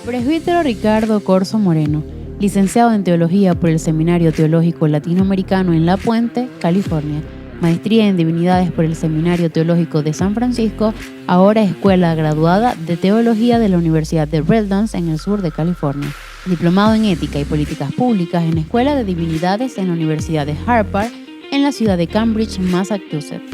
Presbítero Ricardo Corzo Moreno, licenciado en Teología por el Seminario Teológico Latinoamericano en La Puente, California, maestría en Divinidades por el Seminario Teológico de San Francisco, ahora escuela graduada de Teología de la Universidad de Redlands en el sur de California, diplomado en Ética y Políticas Públicas en Escuela de Divinidades en la Universidad de Harvard en la ciudad de Cambridge, Massachusetts,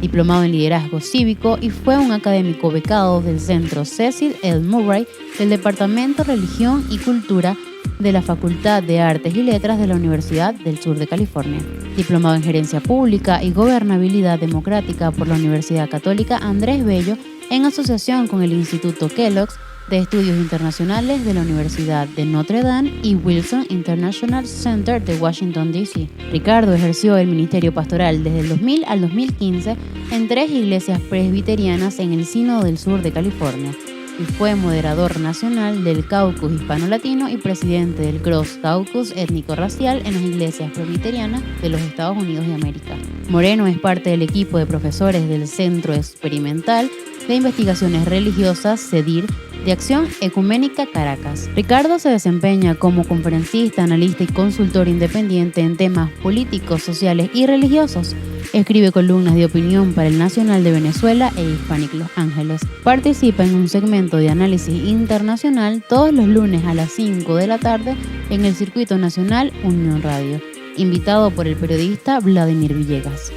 diplomado en Liderazgo Cívico y fue un académico becado del Centro Cecil L. Murray del Departamento Religión y Cultura de la Facultad de Artes y Letras de la Universidad del Sur de California, diplomado en Gerencia Pública y Gobernabilidad Democrática por la Universidad Católica Andrés Bello en asociación con el Instituto Kellogg de Estudios Internacionales de la Universidad de Notre Dame y Wilson International Center de Washington, D.C. Ricardo ejerció el ministerio pastoral desde el 2000 al 2015 en 3 iglesias presbiterianas en el Sínodo del Sur de California y fue moderador nacional del Caucus Hispano-Latino y presidente del Cross Caucus Étnico-Racial en las iglesias presbiterianas de los Estados Unidos de América. Moreno es parte del equipo de profesores del Centro Experimental de Investigaciones Religiosas, CEDIR, de Acción Ecuménica Caracas. Ricardo se desempeña como conferencista, analista y consultor independiente en temas políticos, sociales y religiosos. Escribe columnas de opinión para el Nacional de Venezuela e Hispanic Los Ángeles. Participa en un segmento de análisis internacional todos los lunes a las 5 de la tarde en el Circuito Nacional Unión Radio, invitado por el periodista Vladimir Villegas.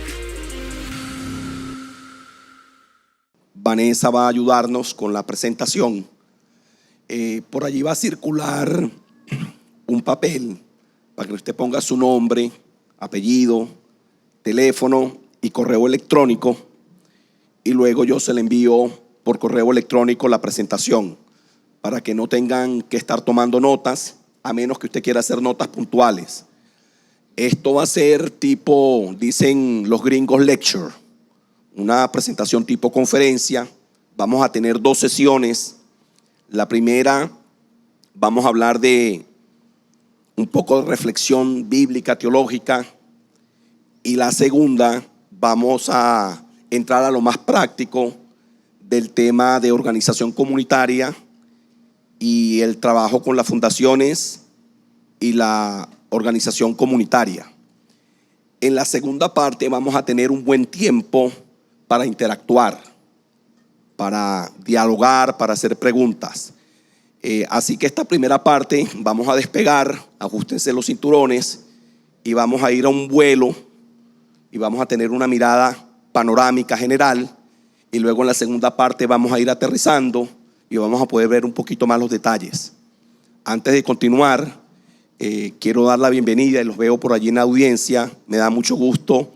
Vanessa va a ayudarnos con la presentación. Por allí va a circular un papel para que usted ponga su nombre, apellido, teléfono y correo electrónico, y luego yo se le envío por correo electrónico la presentación para que no tengan que estar tomando notas, a menos que usted quiera hacer notas puntuales. Esto va a ser tipo, dicen los gringos, lecture, una presentación tipo conferencia. Vamos a tener 2 sesiones. La primera, vamos a hablar de un poco de reflexión bíblica, teológica, y la segunda, vamos a entrar a lo más práctico del tema de organización comunitaria y el trabajo con las fundaciones y la organización comunitaria. En la segunda parte vamos a tener un buen tiempo para interactuar, para dialogar, para hacer preguntas. Así que esta primera parte vamos a despegar, ajustense los cinturones y vamos a ir a un vuelo y vamos a tener una mirada panorámica general, y luego en la segunda parte vamos a ir aterrizando y vamos a poder ver un poquito más los detalles. Antes de continuar, quiero dar la bienvenida, y los veo por allí en la audiencia. Me da mucho gusto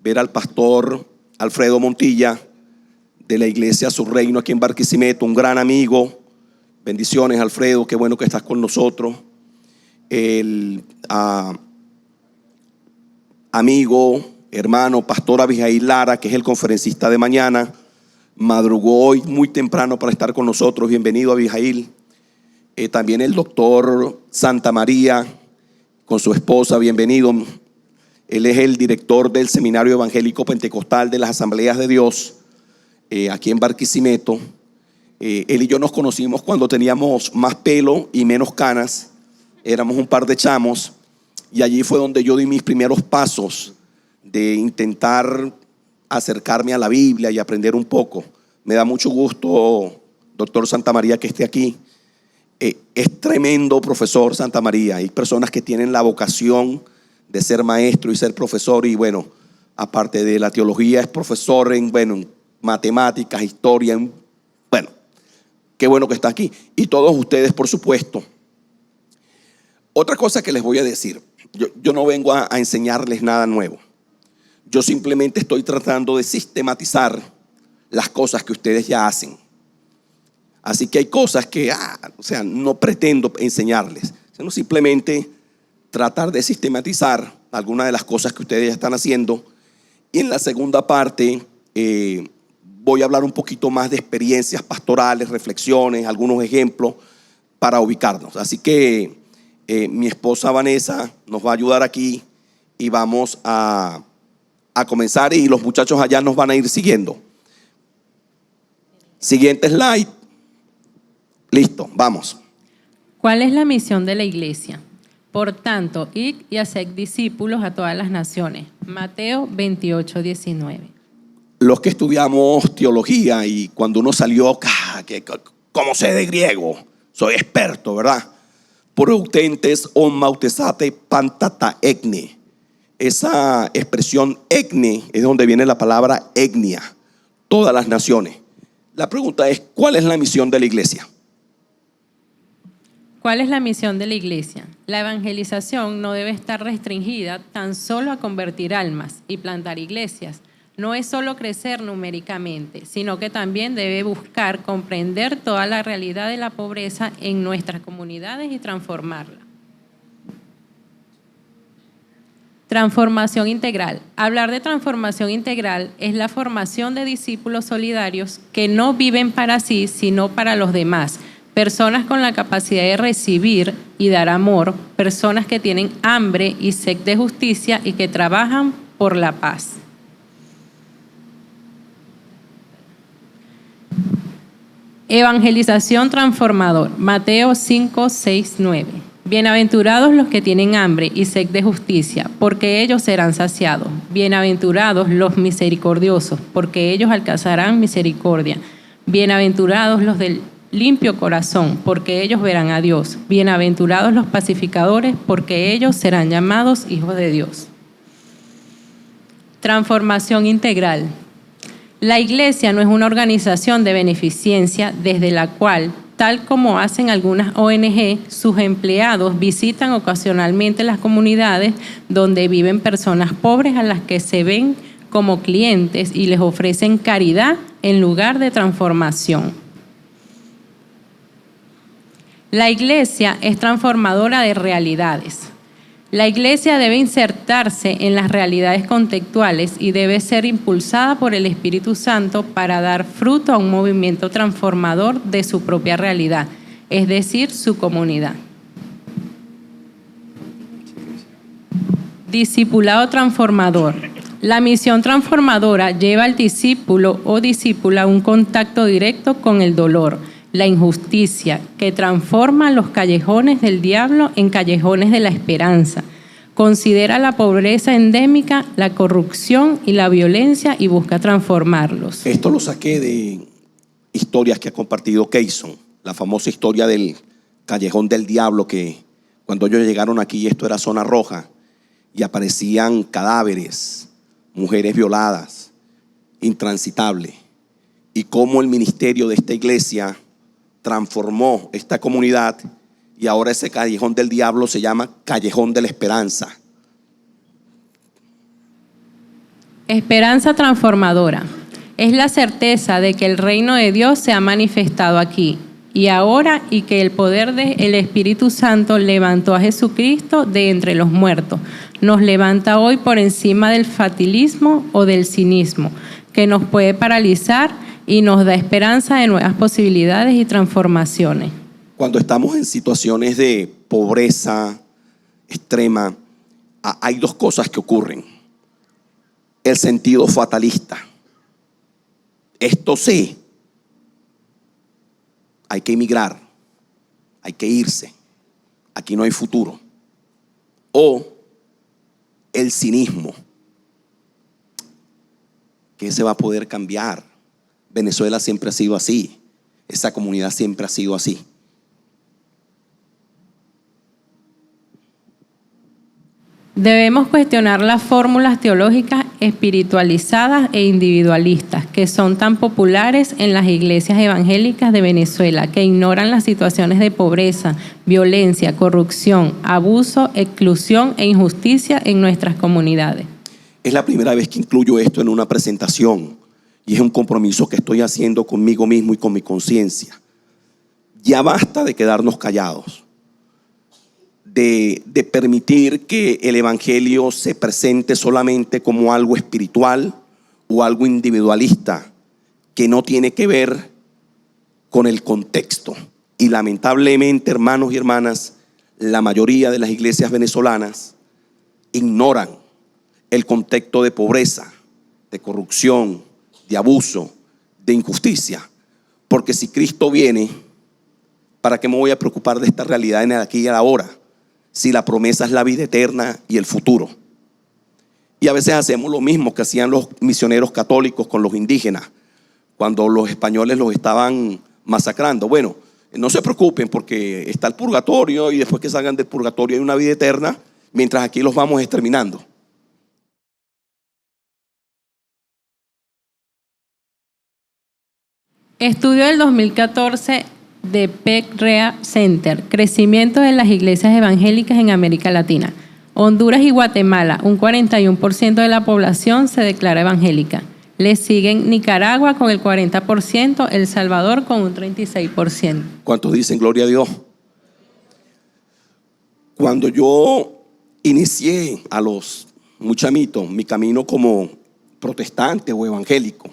ver al pastor Alfredo Montilla de la iglesia Su Reino aquí en Barquisimeto, un gran amigo. Bendiciones, Alfredo, qué bueno que estás con nosotros. El amigo, hermano, pastor Abijail Lara, que es el conferencista de mañana, madrugó hoy muy temprano para estar con nosotros. Bienvenido, Abijail. También el doctor Santa María con su esposa, bienvenido. Él es el director del Seminario Evangélico Pentecostal de las Asambleas de Dios, aquí en Barquisimeto. Él y yo nos conocimos cuando teníamos más pelo y menos canas. Éramos un par de chamos, y allí fue donde yo di mis primeros pasos de intentar acercarme a la Biblia y aprender un poco. Me da mucho gusto, doctor Santa María, que esté aquí. Es tremendo profesor Santa María. Hay personas que tienen la vocación de ser maestro y ser profesor, y bueno, aparte de la teología, es profesor en matemáticas, historia, bueno, qué bueno que está aquí. Y todos ustedes, por supuesto. Otra cosa que les voy a decir, yo no vengo a enseñarles nada nuevo. Yo simplemente estoy tratando de sistematizar las cosas que ustedes ya hacen. Así que hay cosas que, no pretendo enseñarles, sino simplemente tratar de sistematizar algunas de las cosas que ustedes ya están haciendo. Y en la segunda parte voy a hablar un poquito más de experiencias pastorales, reflexiones, algunos ejemplos para ubicarnos. Así que mi esposa Vanessa nos va a ayudar aquí y vamos a comenzar, y los muchachos allá nos van a ir siguiendo. Siguiente slide. Listo, vamos. ¿Cuál es la misión de la iglesia? Por tanto, id y haced discípulos a todas las naciones. Mateo 28, 19. Los que estudiamos teología y cuando uno salió, ¿cómo sé de griego? Soy experto, ¿verdad? Proeutentes on mautesate pantata ecne. Esa expresión ecne es de donde viene la palabra etnia, todas las naciones. La pregunta es, ¿cuál es la misión de la iglesia? ¿Cuál es la misión de la iglesia? La evangelización no debe estar restringida tan solo a convertir almas y plantar iglesias. No es solo crecer numéricamente, sino que también debe buscar comprender toda la realidad de la pobreza en nuestras comunidades y transformarla. Transformación integral. Hablar de transformación integral es la formación de discípulos solidarios que no viven para sí, sino para los demás. Personas con la capacidad de recibir y dar amor, personas que tienen hambre y sed de justicia y que trabajan por la paz. Evangelización transformador. Mateo 5, 6, 9. Bienaventurados los que tienen hambre y sed de justicia, porque ellos serán saciados. Bienaventurados los misericordiosos, porque ellos alcanzarán misericordia. Bienaventurados los del limpio corazón, porque ellos verán a Dios. Bienaventurados los pacificadores, porque ellos serán llamados hijos de Dios. Transformación integral. La iglesia no es una organización de beneficencia desde la cual, tal como hacen algunas ONG, sus empleados visitan ocasionalmente las comunidades donde viven personas pobres a las que se ven como clientes y les ofrecen caridad en lugar de transformación. La iglesia es transformadora de realidades. La iglesia debe insertarse en las realidades contextuales y debe ser impulsada por el Espíritu Santo para dar fruto a un movimiento transformador de su propia realidad, es decir, su comunidad. Discipulado transformador. La misión transformadora lleva al discípulo o discípula a un contacto directo con el dolor, la injusticia, que transforma los callejones del diablo en callejones de la esperanza. Considera la pobreza endémica, la corrupción y la violencia y busca transformarlos. Esto lo saqué de historias que ha compartido Keyson, la famosa historia del callejón del diablo, que cuando ellos llegaron aquí, esto era zona roja, y aparecían cadáveres, mujeres violadas, intransitable, y cómo el ministerio de esta iglesia transformó esta comunidad y ahora ese callejón del diablo se llama Callejón de la Esperanza. Esperanza transformadora. Es la certeza de que el reino de Dios se ha manifestado aquí y ahora y que el poder del Espíritu Santo levantó a Jesucristo de entre los muertos. Nos levanta hoy por encima del fatalismo o del cinismo que nos puede paralizar y nos da esperanza de nuevas posibilidades y transformaciones. Cuando estamos en situaciones de pobreza extrema, hay dos cosas que ocurren. El sentido fatalista. Esto sí, hay que emigrar, hay que irse, aquí no hay futuro. O el cinismo, que se va a poder cambiar. Venezuela siempre ha sido así, esa comunidad siempre ha sido así. Debemos cuestionar las fórmulas teológicas espiritualizadas e individualistas que son tan populares en las iglesias evangélicas de Venezuela, que ignoran las situaciones de pobreza, violencia, corrupción, abuso, exclusión e injusticia en nuestras comunidades. Es la primera vez que incluyo esto en una presentación y es un compromiso que estoy haciendo conmigo mismo y con mi conciencia. Ya basta de quedarnos callados. De permitir que el evangelio se presente solamente como algo espiritual o algo individualista que no tiene que ver con el contexto. Y lamentablemente, hermanos y hermanas, la mayoría de las iglesias venezolanas ignoran el contexto de pobreza, de corrupción, de abuso, de injusticia. Porque si Cristo viene, ¿Para qué me voy a preocupar de esta realidad en el aquí y el ahora? Si la promesa es la vida eterna y el futuro. Y a veces hacemos lo mismo que hacían los misioneros católicos con los indígenas cuando los españoles los estaban masacrando. Bueno, no se preocupen porque está el purgatorio y después que salgan del purgatorio hay una vida eterna, mientras aquí los vamos exterminando. Estudio del 2014 de PEC-REA Center, crecimiento de las iglesias evangélicas en América Latina. Honduras y Guatemala, un 41% de la población se declara evangélica. Le siguen Nicaragua con el 40%, El Salvador con un 36%. ¿Cuántos dicen gloria a Dios? Cuando yo inicié a los muy chamitos mi camino como protestante o evangélico,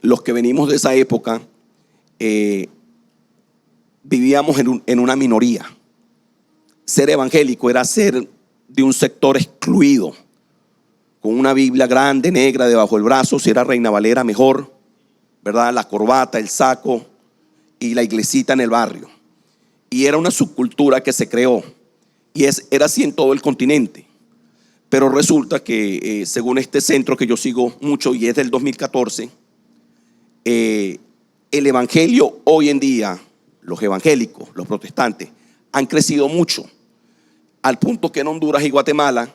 los que venimos de esa época vivíamos en una minoría. Ser evangélico era ser de un sector excluido, con una Biblia grande, negra, debajo del brazo. Si era Reina Valera, mejor, ¿verdad? La corbata, el saco y la iglesita en el barrio. Y era una subcultura que se creó. Y era así en todo el continente. Pero resulta que según este centro que yo sigo mucho y es del 2014, el evangelio hoy en día, los evangélicos, los protestantes, han crecido mucho, al punto que en Honduras y Guatemala,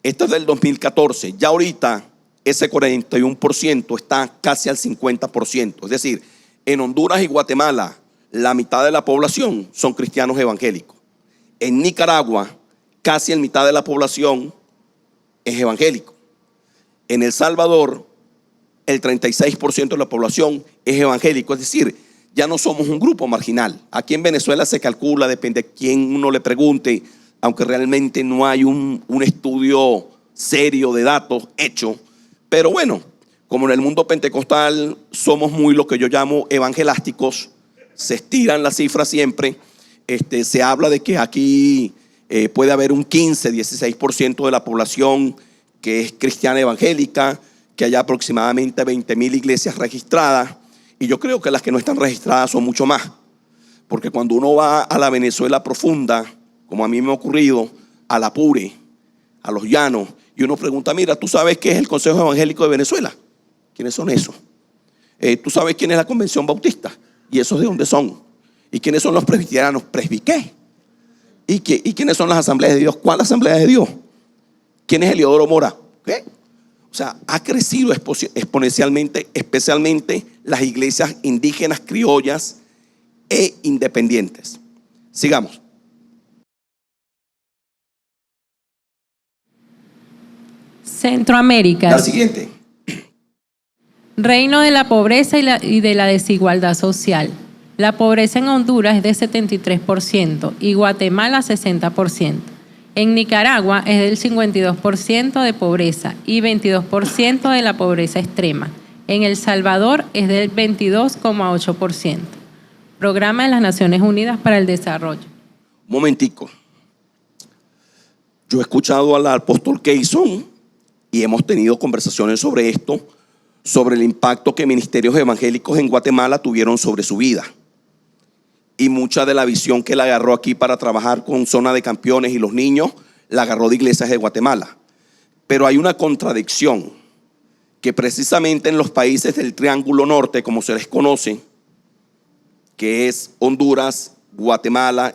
esto es del 2014, ya ahorita ese 41% está casi al 50%. Es decir, en Honduras y Guatemala, la mitad de la población son cristianos evangélicos. En Nicaragua, casi la mitad de la población es evangélico. En El Salvador, el 36% de la población es evangélico. Es decir, ya no somos un grupo marginal. Aquí en Venezuela se calcula, depende de quién uno le pregunte, aunque realmente no hay un estudio serio de datos hecho. Pero bueno, como en el mundo pentecostal somos muy lo que yo llamo evangelásticos, se estiran las cifras siempre. Se habla de que aquí puede haber un 15, 16% de la población que es cristiana evangélica, que hay aproximadamente 20,000 iglesias registradas. Y yo creo que las que no están registradas son mucho más, porque cuando uno va a la Venezuela profunda, como a mí me ha ocurrido, a la Apure, a los Llanos, y uno pregunta, mira, ¿tú sabes qué es el Consejo Evangélico de Venezuela? ¿Quiénes son esos? ¿Tú sabes quién es la Convención Bautista? ¿Y esos de dónde son? ¿Y quiénes son los presbiterianos? ¿Presbi qué? ¿Y quiénes son las asambleas de Dios? ¿Cuál asamblea de Dios? ¿Quién es Eliodoro Mora? ¿Qué? O sea, ha crecido exponencialmente, especialmente las iglesias indígenas, criollas e independientes. Sigamos. Centroamérica. La siguiente. Reino de la pobreza y de la desigualdad social. La pobreza en Honduras es de 73% y Guatemala 60%. En Nicaragua es del 52% de pobreza y 22% de la pobreza extrema. En El Salvador es del 22,8%. Programa de las Naciones Unidas para el Desarrollo. Un momentico. Yo he escuchado al apóstol Keyson y hemos tenido conversaciones sobre esto, sobre el impacto que ministerios evangélicos en Guatemala tuvieron sobre su vida. Y mucha de la visión que él agarró aquí para trabajar con Zona de Campeones y los niños, la agarró de iglesias de Guatemala. Pero hay una contradicción, que precisamente en los países del Triángulo Norte, como se les conoce, que es Honduras, Guatemala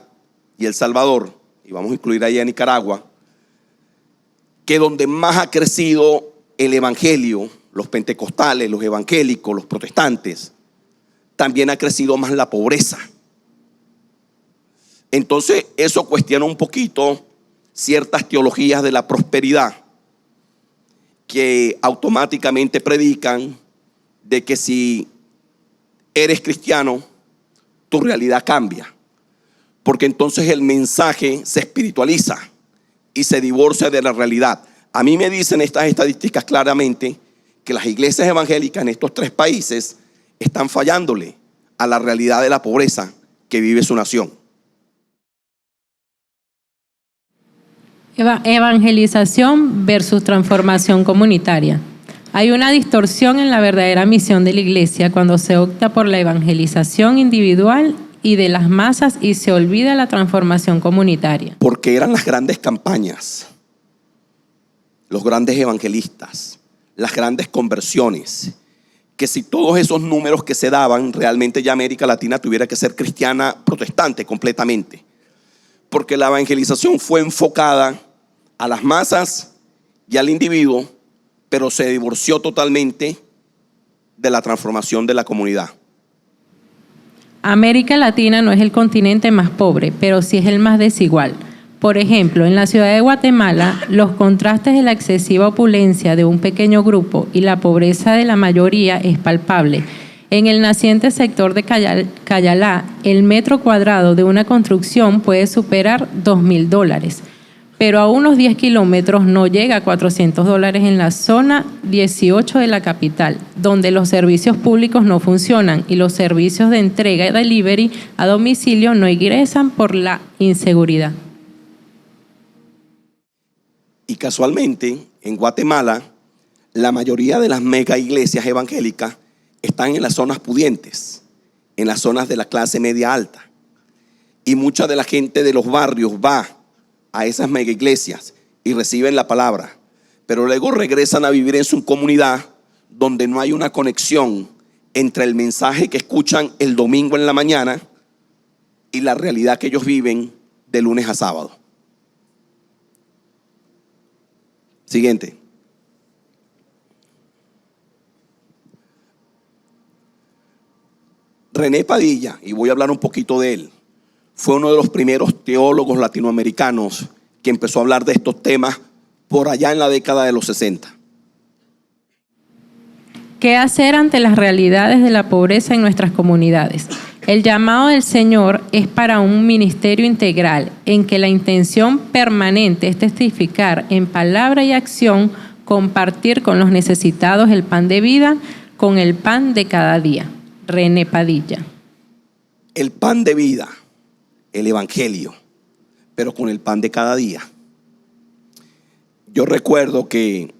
y El Salvador, y vamos a incluir ahí a Nicaragua, que donde más ha crecido el evangelio, los pentecostales, los evangélicos, los protestantes, también ha crecido más la pobreza. Entonces eso cuestiona un poquito ciertas teologías de la prosperidad que automáticamente predican de que si eres cristiano, tu realidad cambia, porque entonces el mensaje se espiritualiza y se divorcia de la realidad. A mí me dicen estas estadísticas claramente que las iglesias evangélicas en estos 3 países están fallándole a la realidad de la pobreza que vive su nación. Evangelización versus transformación comunitaria. Hay una distorsión en la verdadera misión de la iglesia cuando se opta por la evangelización individual y de las masas y se olvida la transformación comunitaria. Porque eran las grandes campañas, los grandes evangelistas, las grandes conversiones, que si todos esos números que se daban, realmente ya América Latina tuviera que ser cristiana protestante completamente. Porque la evangelización fue enfocada a las masas y al individuo, pero se divorció totalmente de la transformación de la comunidad. América Latina no es el continente más pobre, pero sí es el más desigual. Por ejemplo, en la ciudad de Guatemala, los contrastes de la excesiva opulencia de un pequeño grupo y la pobreza de la mayoría es palpable. En el naciente sector de Cayalá, el metro cuadrado de una construcción puede superar $2,000, pero a unos 10 kilómetros no llega a $400 en la zona 18 de la capital, donde los servicios públicos no funcionan y los servicios de entrega y delivery a domicilio no ingresan por la inseguridad. Y casualmente, en Guatemala, la mayoría de las mega iglesias evangélicas están en las zonas pudientes, en las zonas de la clase media alta. Y mucha de la gente de los barrios va a esas mega iglesias y reciben la palabra, pero luego regresan a vivir en su comunidad donde no hay una conexión entre el mensaje que escuchan el domingo en la mañana y la realidad que ellos viven de lunes a sábado. Siguiente. René Padilla, y voy a hablar un poquito de él, fue uno de los primeros teólogos latinoamericanos que empezó a hablar de estos temas por allá en la década de los 60. ¿Qué hacer ante las realidades de la pobreza en nuestras comunidades? El llamado del Señor es para un ministerio integral en que la intención permanente es testificar en palabra y acción, compartir con los necesitados el pan de vida con el pan de cada día. René Padilla. El pan de vida, el evangelio, pero con el pan de cada día. Yo recuerdo que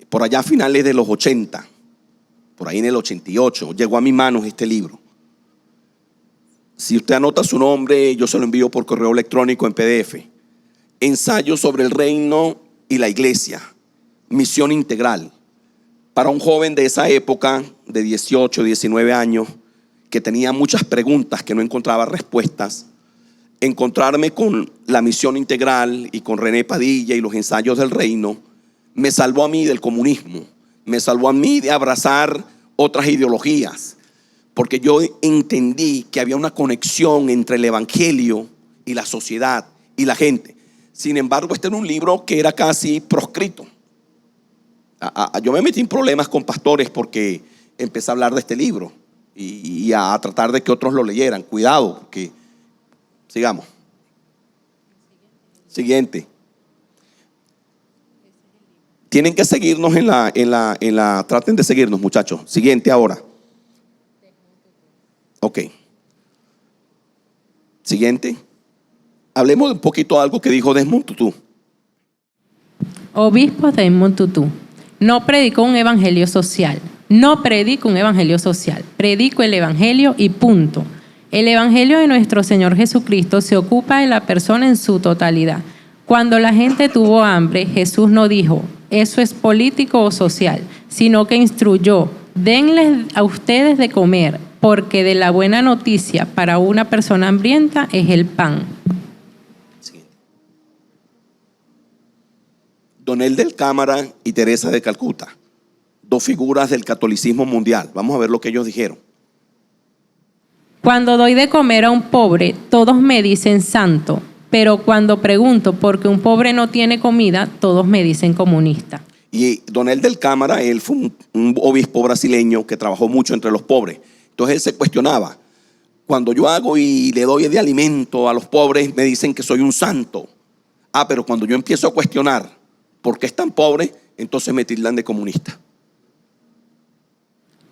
por allá a finales de los 80, por ahí en el 88, llegó a mis manos este libro. Si usted anota su nombre, yo se lo envío por correo electrónico en PDF. Ensayo sobre el reino y la iglesia, misión integral. Para un joven de esa época, de 18, 19 años, que tenía muchas preguntas que no encontraba respuestas, encontrarme con la misión integral y con René Padilla y los ensayos del reino, me salvó a mí del comunismo, me salvó a mí de abrazar otras ideologías, porque yo entendí que había una conexión entre el evangelio y la sociedad y la gente. Sin embargo, este era un libro que era casi proscrito. Yo me metí en problemas con pastores porque empecé a hablar de este libro y a tratar de que otros lo leyeran. Cuidado, porque sigamos. Siguiente. Tienen que seguirnos en la traten de seguirnos, muchachos. Siguiente ahora. Ok. Siguiente. Hablemos un poquito de algo que dijo Desmond Tutu. Obispo Desmond Tutu. No predico un evangelio social. No predico un evangelio social. Predico el evangelio y punto. El evangelio de nuestro Señor Jesucristo se ocupa de la persona en su totalidad. Cuando la gente tuvo hambre, Jesús no dijo, eso es político o social, sino que instruyó, denles a ustedes de comer, porque de la buena noticia para una persona hambrienta es el pan. Donel del Cámara y Teresa de Calcuta, dos figuras del catolicismo mundial. Vamos a ver lo que ellos dijeron. Cuando doy de comer a un pobre, todos me dicen santo, pero cuando pregunto por qué un pobre no tiene comida, todos me dicen comunista. Y Donel del Cámara, él fue un obispo brasileño que trabajó mucho entre los pobres. Entonces él se cuestionaba, cuando yo hago y le doy de alimento a los pobres, me dicen que soy un santo. Pero cuando yo empiezo a cuestionar por qué es tan pobre, entonces me tildan de comunista.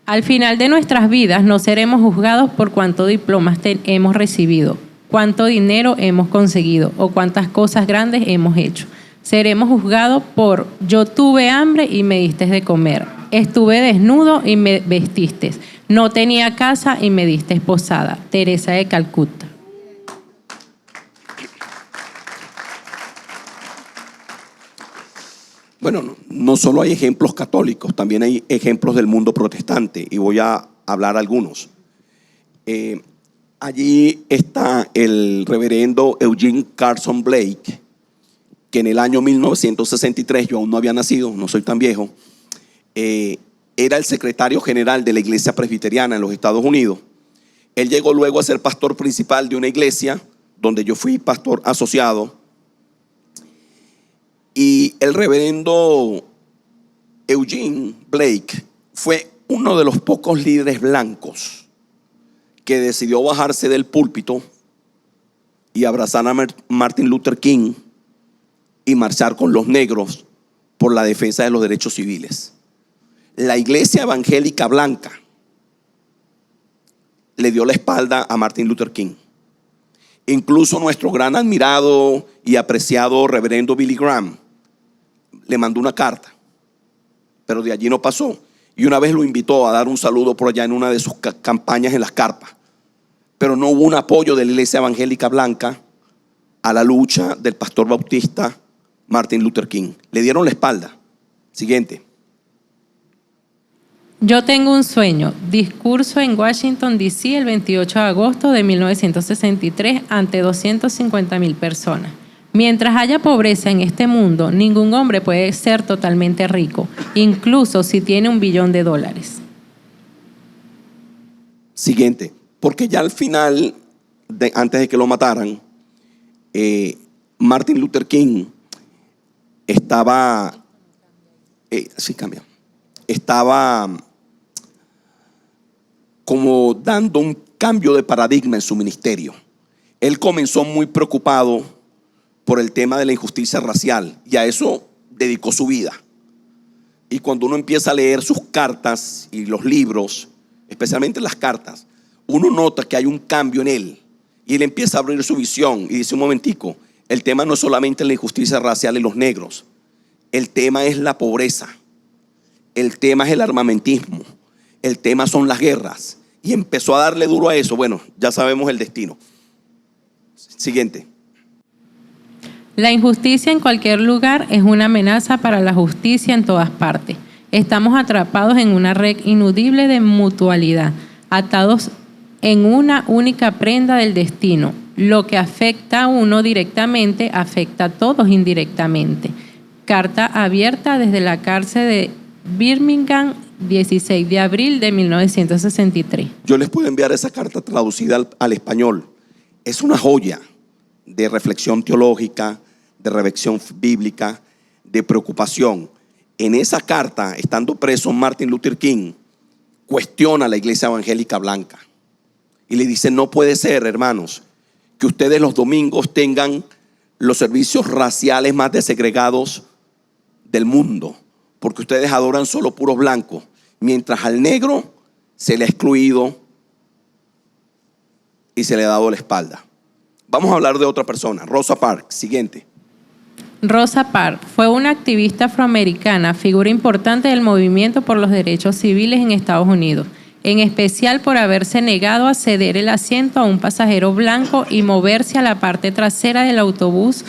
Al final de nuestras vidas no seremos juzgados por cuántos diplomas hemos recibido, cuánto dinero hemos conseguido o cuántas cosas grandes hemos hecho. Seremos juzgados por yo tuve hambre y me diste de comer, estuve desnudo y me vestiste, no tenía casa y me diste posada. Teresa de Calcuta. Bueno, no solo hay ejemplos católicos, también hay ejemplos del mundo protestante, y voy a hablar algunos. Allí está el reverendo Eugene Carson Blake, que en el año 1963, yo aún no había nacido, no soy tan viejo, era el secretario general de la iglesia presbiteriana en los Estados Unidos. Él llegó luego a ser pastor principal de una iglesia donde yo fui pastor asociado. Y el reverendo Eugene Blake fue uno de los pocos líderes blancos que decidió bajarse del púlpito y abrazar a Martin Luther King y marchar con los negros por la defensa de los derechos civiles. La iglesia evangélica blanca le dio la espalda a Martin Luther King. Incluso nuestro gran admirado y apreciado reverendo Billy Graham le mandó una carta, pero de allí no pasó. Y una vez lo invitó a dar un saludo por allá en una de sus campañas en las carpas, pero no hubo un apoyo de la iglesia evangélica blanca a la lucha del pastor bautista Martin Luther King. Le dieron la espalda. Siguiente. Yo tengo un sueño. Discurso en Washington, D.C. el 28 de agosto de 1963 ante 250,000 personas. Mientras haya pobreza en este mundo, ningún hombre puede ser totalmente rico, incluso si tiene $1 billón. Siguiente. Porque ya al final, antes de que lo mataran, Martin Luther King estaba como dando un cambio de paradigma en su ministerio. Él comenzó muy preocupado por el tema de la injusticia racial y a eso dedicó su vida. Y cuando uno empieza a leer sus cartas y los libros, especialmente las cartas, uno nota que hay un cambio en él y él empieza a abrir su visión y dice: un momentico, el tema no es solamente la injusticia racial y los negros, el tema es la pobreza, el tema es el armamentismo, el tema son las guerras. Y empezó a darle duro a eso. Bueno, ya sabemos el destino. Siguiente. La injusticia en cualquier lugar es una amenaza para la justicia en todas partes. Estamos atrapados en una red inudible de mutualidad, atados en una única prenda del destino. Lo que afecta a uno directamente afecta a todos indirectamente. Carta abierta desde la cárcel de Birmingham, 16 de abril de 1963. Yo les puedo enviar esa carta traducida al español. Es una joya de reflexión teológica, de reflexión bíblica, de preocupación. En esa carta, estando preso Martin Luther King, cuestiona a la iglesia evangélica blanca y le dice: no puede ser, hermanos, que ustedes los domingos tengan los servicios raciales más desegregados del mundo, porque ustedes adoran solo puros blancos, mientras al negro se le ha excluido y se le ha dado la espalda. Vamos a hablar de otra persona, Rosa Parks. Siguiente. Rosa Parks fue una activista afroamericana, figura importante del movimiento por los derechos civiles en Estados Unidos, en especial por haberse negado a ceder el asiento a un pasajero blanco y moverse a la parte trasera del autobús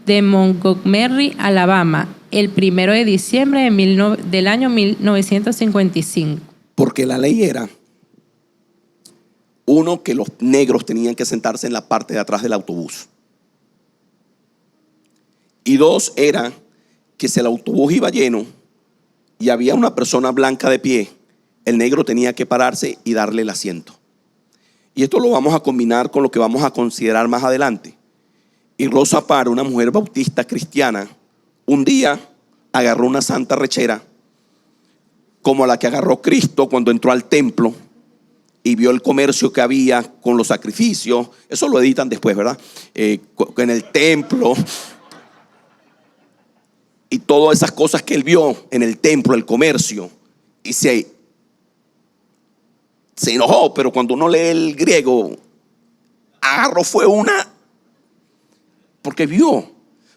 de Montgomery, Alabama, el 1 de diciembre del año 1955. Porque la ley era, uno, que los negros tenían que sentarse en la parte de atrás del autobús. Y dos, era que si el autobús iba lleno y había una persona blanca de pie, el negro tenía que pararse y darle el asiento. Y esto lo vamos a combinar con lo que vamos a considerar más adelante. Y Rosa Parks, una mujer bautista cristiana, un día agarró una santa rechera como la que agarró Cristo cuando entró al templo y vio el comercio que había con los sacrificios. Eso lo editan después, ¿verdad? En el templo y todas esas cosas que él vio en el templo, el comercio, y se enojó. Pero cuando uno lee el griego, agarró fue una, porque vio.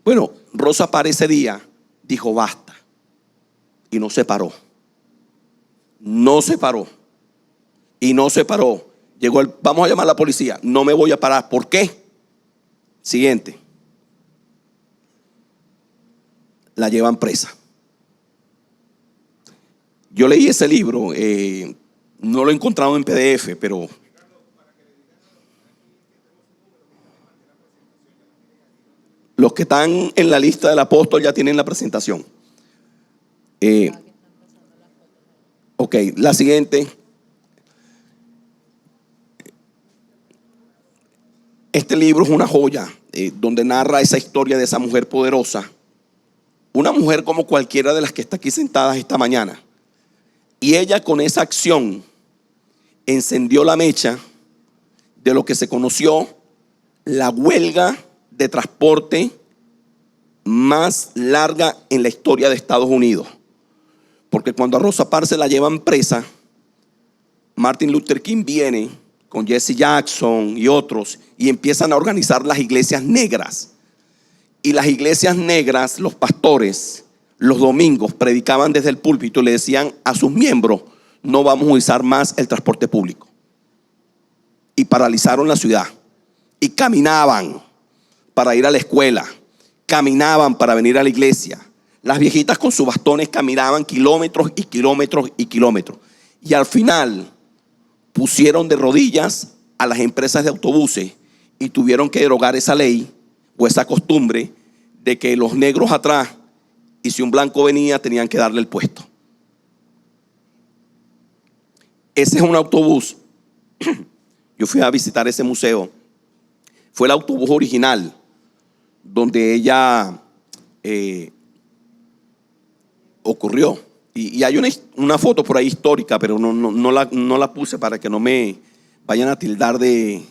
Bueno, Rosa Parks ese día dijo: basta, y no se paró. No se paró. Y no se paró. Llegó vamos a llamar a la policía. No me voy a parar. ¿Por qué? Siguiente. La llevan presa. Yo leí ese libro, no lo he encontrado en PDF, pero los que están en la lista del apóstol ya tienen la presentación. Ok, la siguiente. Este libro es una joya, donde narra esa historia de esa mujer poderosa. Una mujer como cualquiera de las que está aquí sentadas esta mañana. Y ella, con esa acción, encendió la mecha de lo que se conoció la huelga de transporte más larga en la historia de Estados Unidos. Porque cuando a Rosa Parks se la llevan presa, Martin Luther King viene con Jesse Jackson y otros y empiezan a organizar las iglesias negras. Y las iglesias negras, los pastores, los domingos predicaban desde el púlpito y le decían a sus miembros: no vamos a usar más el transporte público. Y paralizaron la ciudad. Y caminaban para ir a la escuela, caminaban para venir a la iglesia. Las viejitas con sus bastones caminaban kilómetros y kilómetros y kilómetros. Y al final pusieron de rodillas a las empresas de autobuses y tuvieron que derogar esa ley o esa costumbre de que los negros atrás, y si un blanco venía, tenían que darle el puesto. Ese es un autobús. Yo fui a visitar ese museo. Fue el autobús original donde ella ocurrió. Y hay una foto por ahí histórica, pero no la puse para que no me vayan a tildar de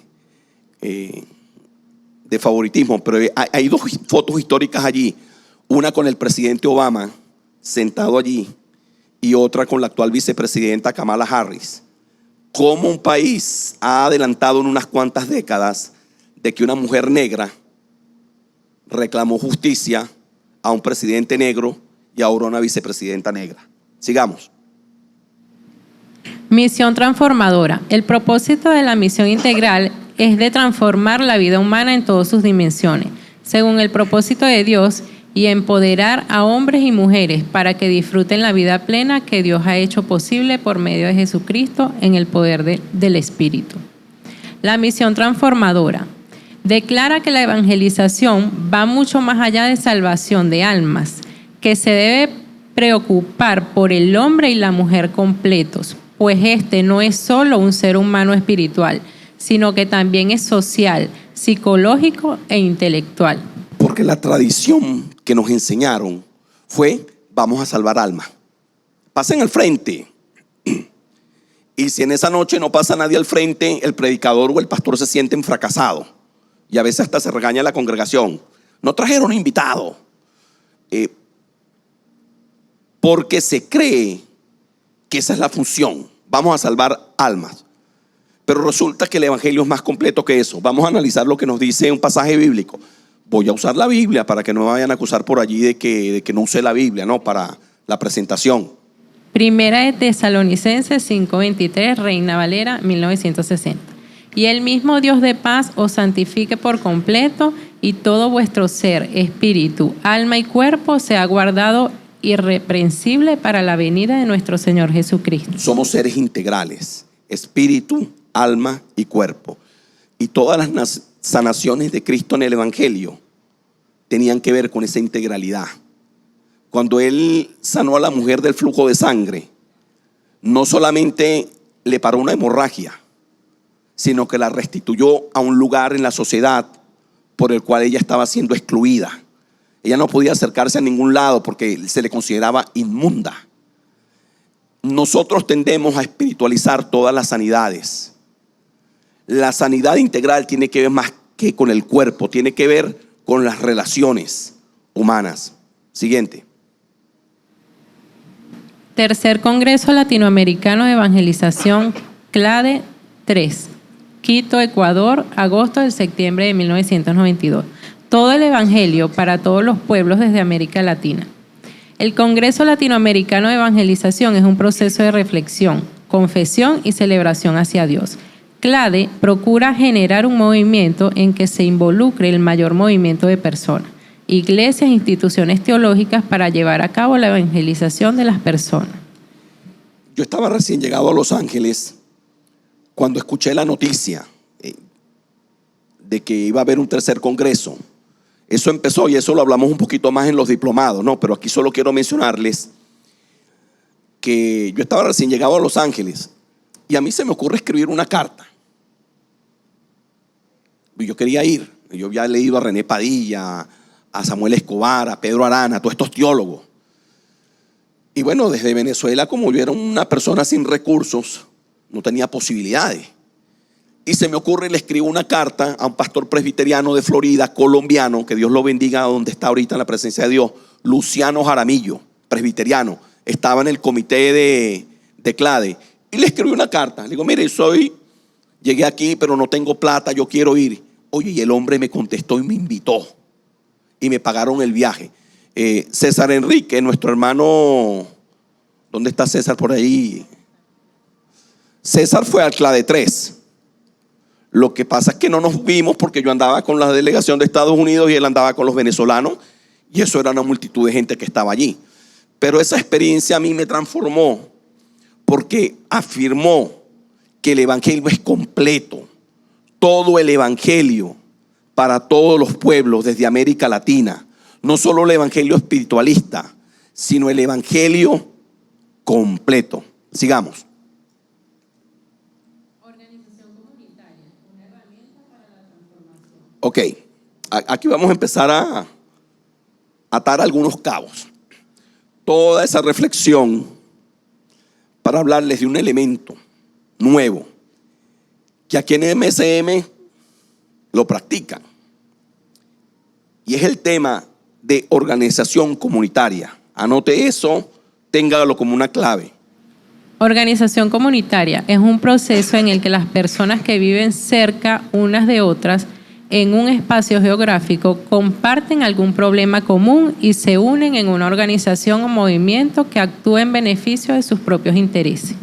favoritismo. Pero hay dos fotos históricas allí. Una con el presidente Obama sentado allí y otra con la actual vicepresidenta Kamala Harris. Cómo un país ha adelantado en unas cuantas décadas de que una mujer negra reclamó justicia a un presidente negro y ahora una vicepresidenta negra. Sigamos. Misión transformadora. El propósito de la misión integral es de transformar la vida humana en todas sus dimensiones, según el propósito de Dios, y empoderar a hombres y mujeres para que disfruten la vida plena que Dios ha hecho posible por medio de Jesucristo en el poder del Espíritu. La misión transformadora declara que la evangelización va mucho más allá de salvación de almas, que se debe preocupar por el hombre y la mujer completos, pues este no es solo un ser humano espiritual, sino que también es social, psicológico e intelectual. Porque la tradición que nos enseñaron fue: vamos a salvar almas. Pasen al frente. Y si en esa noche no pasa nadie al frente, el predicador o el pastor se sienten fracasados. Y a veces hasta se regaña a la congregación. No trajeron invitados. Porque se cree que esa es la función. Vamos a salvar almas. Pero resulta que el evangelio es más completo que eso. Vamos a analizar lo que nos dice un pasaje bíblico. Voy a usar la Biblia para que no me vayan a acusar por allí de que no use la Biblia, ¿no? Para la presentación. Primera de Tesalonicenses 5:23, Reina Valera, 1960. Y el mismo Dios de paz os santifique por completo, y todo vuestro ser, espíritu, alma y cuerpo sea guardado irreprensible para la venida de nuestro Señor Jesucristo. Somos seres integrales: espíritu, alma y cuerpo. Y todas las sanaciones de Cristo en el evangelio tenían que ver con esa integralidad. Cuando Él sanó a la mujer del flujo de sangre, no solamente le paró una hemorragia, sino que la restituyó a un lugar en la sociedad por el cual ella estaba siendo excluida. Ella no podía acercarse a ningún lado porque se le consideraba inmunda. Nosotros tendemos a espiritualizar todas las sanidades. La sanidad integral tiene que ver más que con el cuerpo, tiene que ver con las relaciones humanas. Siguiente. Tercer Congreso Latinoamericano de Evangelización, CLADE 3, Quito, Ecuador, agosto del septiembre de 1992. Todo el Evangelio para todos los pueblos desde América Latina. El Congreso Latinoamericano de Evangelización es un proceso de reflexión, confesión y celebración hacia Dios. CLADE procura generar un movimiento en que se involucre el mayor movimiento de personas, iglesias e instituciones teológicas para llevar a cabo la evangelización de las personas. Yo estaba recién llegado a Los Ángeles cuando escuché la noticia de que iba a haber un tercer congreso. Eso empezó, y eso lo hablamos un poquito más en los diplomados, ¿no? Pero aquí solo quiero mencionarles que yo estaba recién llegado a Los Ángeles y a mí se me ocurre escribir una carta. Y yo quería ir. Yo había leído a René Padilla, a Samuel Escobar, a Pedro Arana, a todos estos teólogos. Y bueno, desde Venezuela, como yo era una persona sin recursos, no tenía posibilidades. Y se me ocurre, le escribo una carta a un pastor presbiteriano de Florida, colombiano, que Dios lo bendiga donde está ahorita en la presencia de Dios, Luciano Jaramillo, presbiteriano. Estaba en el comité de CLADE. Y le escribí una carta. Le digo, mire, llegué aquí, pero no tengo plata, yo quiero ir. Oye, y el hombre me contestó y me invitó. Y me pagaron el viaje. César Enrique, nuestro hermano, ¿dónde está César por ahí? César fue al CLADE 3. Lo que pasa es que no nos vimos porque yo andaba con la delegación de Estados Unidos y él andaba con los venezolanos, y eso era una multitud de gente que estaba allí. Pero esa experiencia a mí me transformó porque afirmó que el evangelio es completo, todo el evangelio para todos los pueblos desde América Latina. No solo el evangelio espiritualista, sino el evangelio completo. Sigamos. Organización comunitaria, una herramienta para la transformación. Ok, aquí vamos a empezar a atar algunos cabos. Toda esa reflexión para hablarles de un elemento nuevo que aquí en MSM lo practican, y es el tema de organización comunitaria. Anote eso, téngalo como una clave. Organización comunitaria es un proceso en el que las personas que viven cerca unas de otras en un espacio geográfico comparten algún problema común y se unen en una organización o movimiento que actúa en beneficio de sus propios intereses.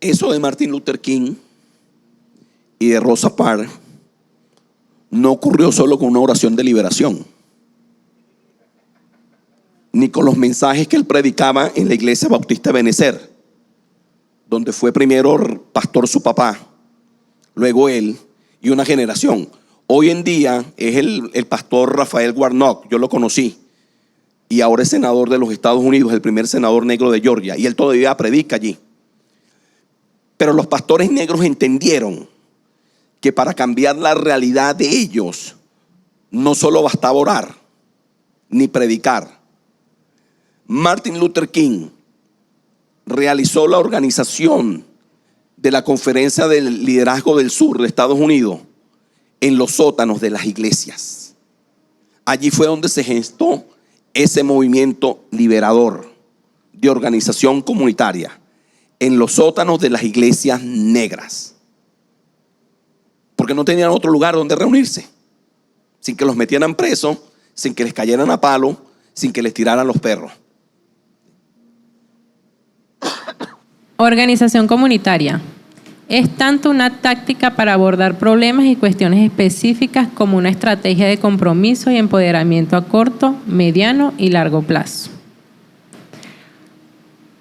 Eso de Martin Luther King y de Rosa Parks no ocurrió solo con una oración de liberación, ni con los mensajes que él predicaba en la iglesia bautista de Benecer, donde fue primero pastor su papá, luego él y una generación. Hoy en día es el pastor Rafael Warnock, yo lo conocí, y ahora es senador de los Estados Unidos, el primer senador negro de Georgia, y él todavía predica allí. Pero los pastores negros entendieron que para cambiar la realidad de ellos no solo bastaba orar ni predicar. Martin Luther King realizó la organización de la Conferencia del Liderazgo del Sur de Estados Unidos en los sótanos de las iglesias. Allí fue donde se gestó ese movimiento liberador de organización comunitaria, en los sótanos de las iglesias negras, porque no tenían otro lugar donde reunirse, sin que los metieran presos, sin que les cayeran a palo, sin que les tiraran los perros. Organización comunitaria es tanto una táctica para abordar problemas y cuestiones específicas como una estrategia de compromiso y empoderamiento a corto, mediano y largo plazo.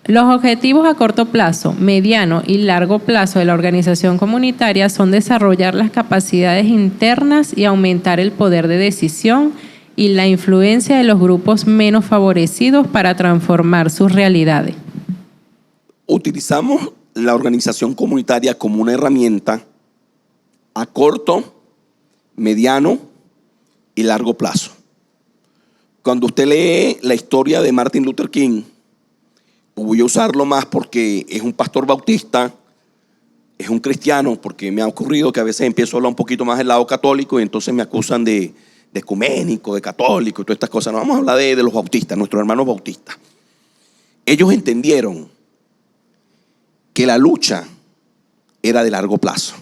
Los objetivos a corto plazo, mediano y largo plazo de la organización comunitaria son desarrollar las capacidades internas y aumentar el poder de decisión y la influencia de los grupos menos favorecidos para transformar sus realidades. Utilizamos la organización comunitaria como una herramienta a corto, mediano y largo plazo. Cuando usted lee la historia de Martin Luther King, voy a usarlo más porque es un pastor bautista, es un cristiano, porque me ha ocurrido que a veces empiezo a hablar un poquito más del lado católico y entonces me acusan de ecuménico, de católico y todas estas cosas. No, vamos a hablar de los bautistas, nuestros hermanos bautistas. Ellos entendieron que la lucha era de largo plazo.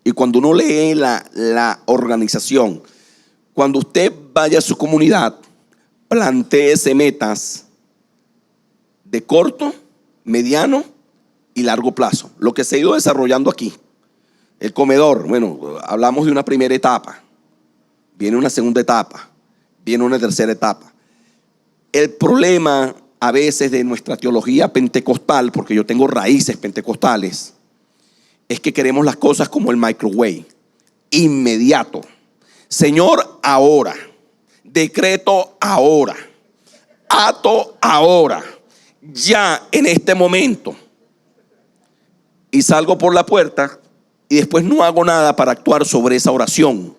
Y cuando uno lee la organización, cuando usted vaya a su comunidad, plantéese metas de corto, mediano y largo plazo. Lo que se ha ido desarrollando aquí, el comedor, bueno, hablamos de una primera etapa, viene una segunda etapa, viene una tercera etapa. El problema a veces de nuestra teología pentecostal, porque yo tengo raíces pentecostales, es que queremos las cosas como el microwave, inmediato. Señor, ahora. Decreto ahora. Ato ahora. Ya en este momento. Y salgo por la puerta y después no hago nada para actuar sobre esa oración,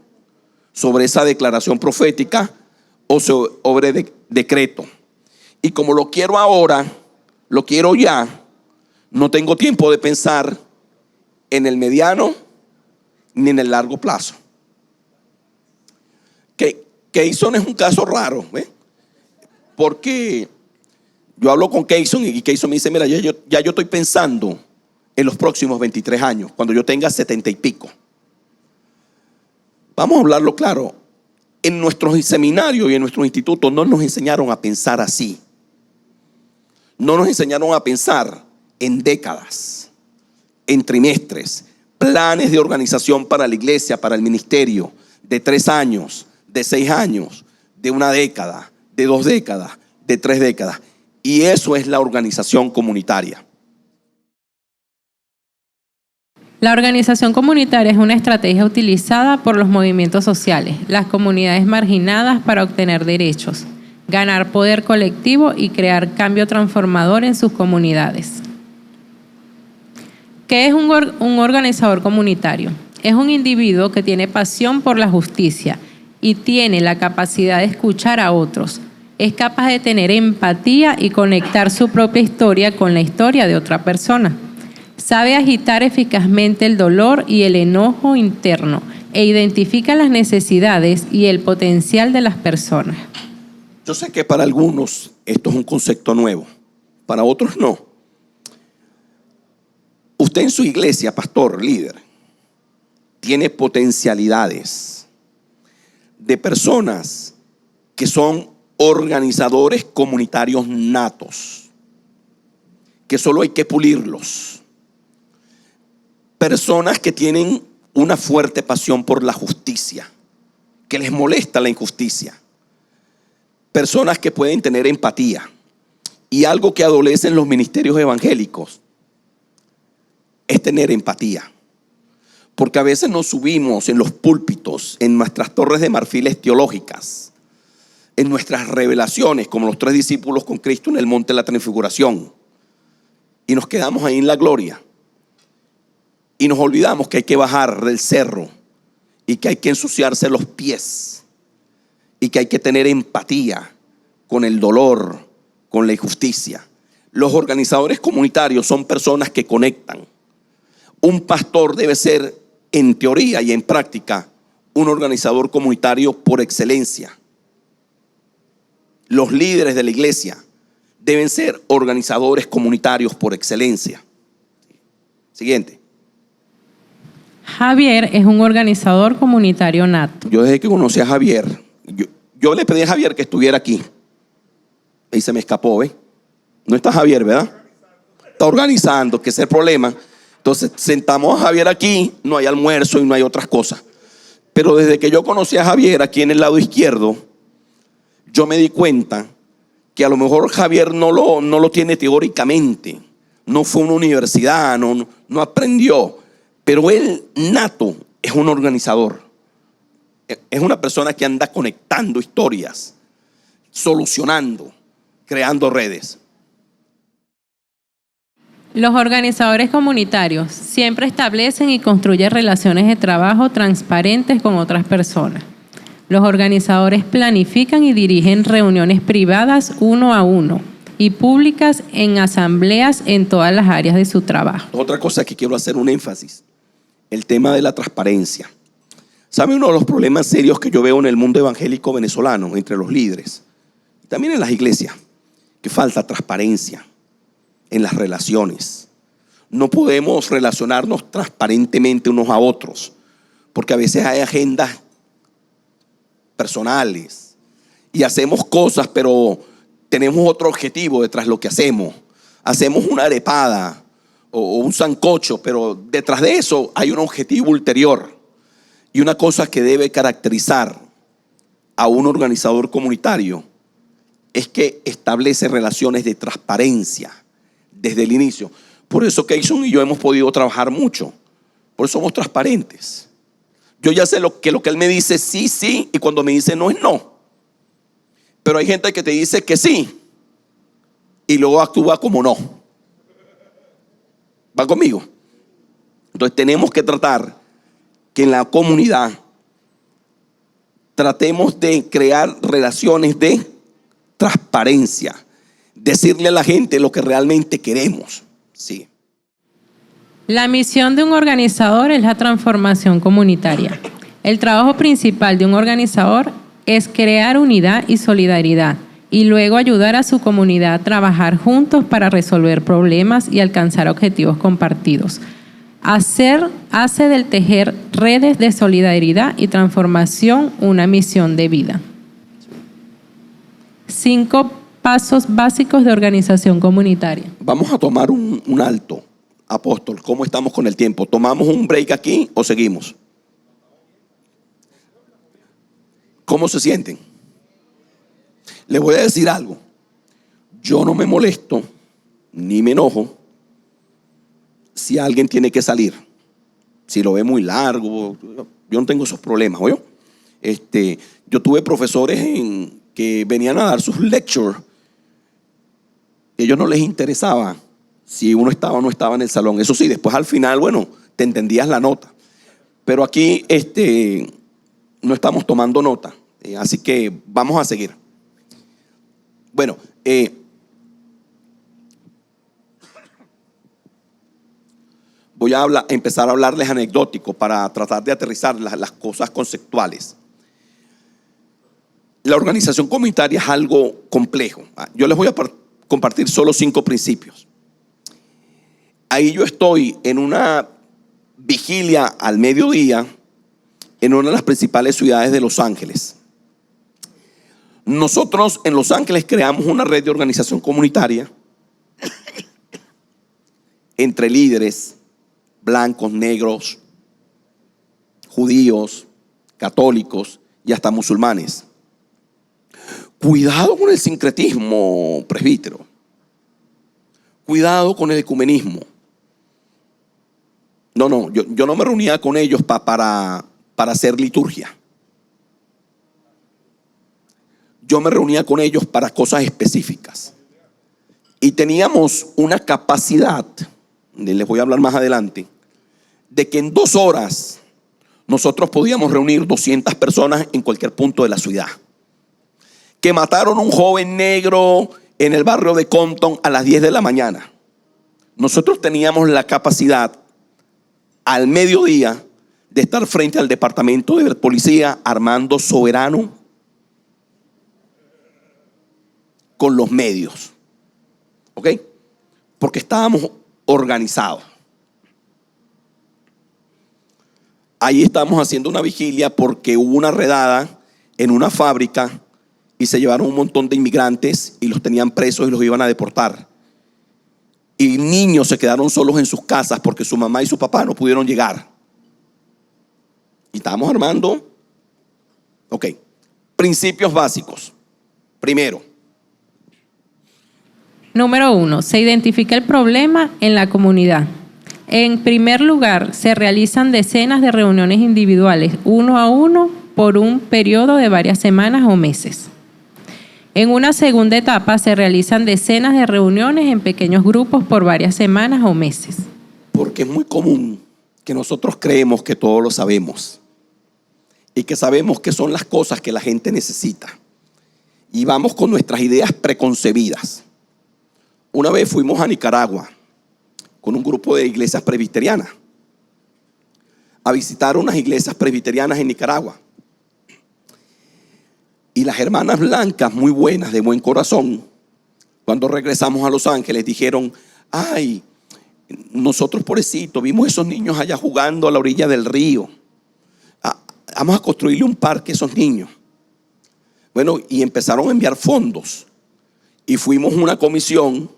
sobre esa declaración profética o sobre decreto. Y como lo quiero ahora, lo quiero ya, no tengo tiempo de pensar en el mediano ni en el largo plazo. Keyson es un caso raro, ¿eh? Porque yo hablo con Keyson y Keyson me dice, mira, ya yo estoy pensando en los próximos 23 años, cuando yo tenga 70 y pico. Vamos a hablarlo claro. En nuestros seminarios y en nuestros institutos no nos enseñaron a pensar así. No nos enseñaron a pensar en décadas, en trimestres, planes de organización para la iglesia, para el ministerio, de 3 años, de 6 años, de 1 década, de 2 décadas, de 3 décadas. Y eso es la organización comunitaria. La organización comunitaria es una estrategia utilizada por los movimientos sociales, las comunidades marginadas para obtener derechos, ganar poder colectivo y crear cambio transformador en sus comunidades. ¿Qué es un organizador comunitario? Es un individuo que tiene pasión por la justicia y tiene la capacidad de escuchar a otros. Es capaz de tener empatía y conectar su propia historia con la historia de otra persona. Sabe agitar eficazmente el dolor y el enojo interno e identifica las necesidades y el potencial de las personas. Yo sé que para algunos esto es un concepto nuevo, para otros no. Usted en su iglesia, pastor, líder, tiene potencialidades de personas que son organizadores comunitarios natos, que solo hay que pulirlos. Personas que tienen una fuerte pasión por la justicia, que les molesta la injusticia. Personas que pueden tener empatía. Y algo que adolecen los ministerios evangélicos es tener empatía. Porque a veces nos subimos en los púlpitos, en nuestras torres de marfiles teológicas, en nuestras revelaciones, como los 3 discípulos con Cristo en el monte de la transfiguración, y nos quedamos ahí en la gloria. Y nos olvidamos que hay que bajar del cerro y que hay que ensuciarse los pies y que hay que tener empatía con el dolor, con la injusticia. Los organizadores comunitarios son personas que conectan. Un pastor debe ser, en teoría y en práctica, un organizador comunitario por excelencia. Los líderes de la iglesia deben ser organizadores comunitarios por excelencia. Siguiente. Javier es un organizador comunitario nato. Yo desde que conocí a Javier, yo le pedí a Javier que estuviera aquí. Y se me escapó, ¿ves? No está Javier, ¿verdad? Está organizando, que ese es el problema. Entonces sentamos a Javier aquí, no hay almuerzo y no hay otras cosas. Pero desde que yo conocí a Javier aquí en el lado izquierdo, yo me di cuenta que a lo mejor Javier no lo tiene teóricamente. No fue a una universidad, no aprendió. Pero él, nato, es un organizador. Es una persona que anda conectando historias, solucionando, creando redes. Los organizadores comunitarios siempre establecen y construyen relaciones de trabajo transparentes con otras personas. Los organizadores planifican y dirigen reuniones privadas 1 a 1 y públicas en asambleas en todas las áreas de su trabajo. Otra cosa que quiero hacer un énfasis, el tema de la transparencia. ¿Sabe uno de los problemas serios que yo veo en el mundo evangélico venezolano, entre los líderes, y también en las iglesias? Que falta transparencia en las relaciones. No podemos relacionarnos transparentemente unos a otros, porque a veces hay agendas personales y hacemos cosas, pero tenemos otro objetivo detrás de lo que hacemos. Hacemos una arepada o un sancocho, pero detrás de eso hay un objetivo ulterior. Y una cosa que debe caracterizar a un organizador comunitario es que establece relaciones de transparencia desde el inicio. Por eso Keyson y yo hemos podido trabajar mucho. Por eso somos transparentes. Yo ya sé lo que él me dice sí, sí, y cuando me dice no es no. Pero hay gente que te dice que sí y luego actúa como no. ¿Va conmigo? Entonces tenemos que tratar que en la comunidad tratemos de crear relaciones de transparencia, decirle a la gente lo que realmente queremos. Sí. La misión de un organizador es la transformación comunitaria. El trabajo principal de un organizador es crear unidad y solidaridad y luego ayudar a su comunidad a trabajar juntos para resolver problemas y alcanzar objetivos compartidos. Hace del tejer redes de solidaridad y transformación una misión de vida. 5 pasos básicos de organización comunitaria. Vamos a tomar un alto. Apóstol, ¿cómo estamos con el tiempo? ¿Tomamos un break aquí o seguimos? ¿Cómo se sienten? Les voy a decir algo. Yo no me molesto ni me enojo si alguien tiene que salir. Si lo ve muy largo, yo no tengo esos problemas, ¿oyó? Yo tuve profesores que venían a dar sus lectures. A ellos no les interesaba si uno estaba o no estaba en el salón. Eso sí, después al final, bueno, te entendías la nota. Pero aquí no estamos tomando nota. Así que vamos a seguir. Bueno, voy a empezar a hablarles anecdótico para tratar de aterrizar las cosas conceptuales. La organización comunitaria es algo complejo. Yo les voy a compartir solo 5 principios. Ahí yo estoy en una vigilia al mediodía en una de las principales ciudades de Los Ángeles. Nosotros en Los Ángeles creamos una red de organización comunitaria entre líderes blancos, negros, judíos, católicos y hasta musulmanes. Cuidado con el sincretismo, presbítero. Cuidado con el ecumenismo. No, yo no me reunía con ellos para hacer liturgia. Yo me reunía con ellos para cosas específicas. Y teníamos una capacidad, les voy a hablar más adelante, de que en 2 horas nosotros podíamos reunir 200 personas en cualquier punto de la ciudad. Que mataron a un joven negro en el barrio de Compton a las 10 de la mañana. Nosotros teníamos la capacidad al mediodía de estar frente al departamento de policía Armando Soberano con los medios. ¿Ok? Porque estábamos organizados. Ahí estábamos haciendo una vigilia porque hubo una redada en una fábrica y se llevaron un montón de inmigrantes y los tenían presos y los iban a deportar. Y niños se quedaron solos en sus casas porque su mamá y su papá no pudieron llegar. Y estábamos armando. Ok, principios básicos. Primero. Número 1. Se identifica el problema en la comunidad. En primer lugar, se realizan decenas de reuniones individuales, 1 a 1, por un periodo de varias semanas o meses. En una segunda etapa, se realizan decenas de reuniones en pequeños grupos por varias semanas o meses. Porque es muy común que nosotros creemos que todo lo sabemos y que sabemos qué son las cosas que la gente necesita. Y vamos con nuestras ideas preconcebidas. Una vez fuimos a Nicaragua con un grupo de iglesias presbiterianas a visitar unas iglesias presbiterianas en Nicaragua. Y las hermanas blancas, muy buenas, de buen corazón, cuando regresamos a Los Ángeles, dijeron: ay, nosotros pobrecitos, vimos esos niños allá jugando a la orilla del río. Vamos a construirle un parque a esos niños. Bueno, y empezaron a enviar fondos. Y fuimos una comisión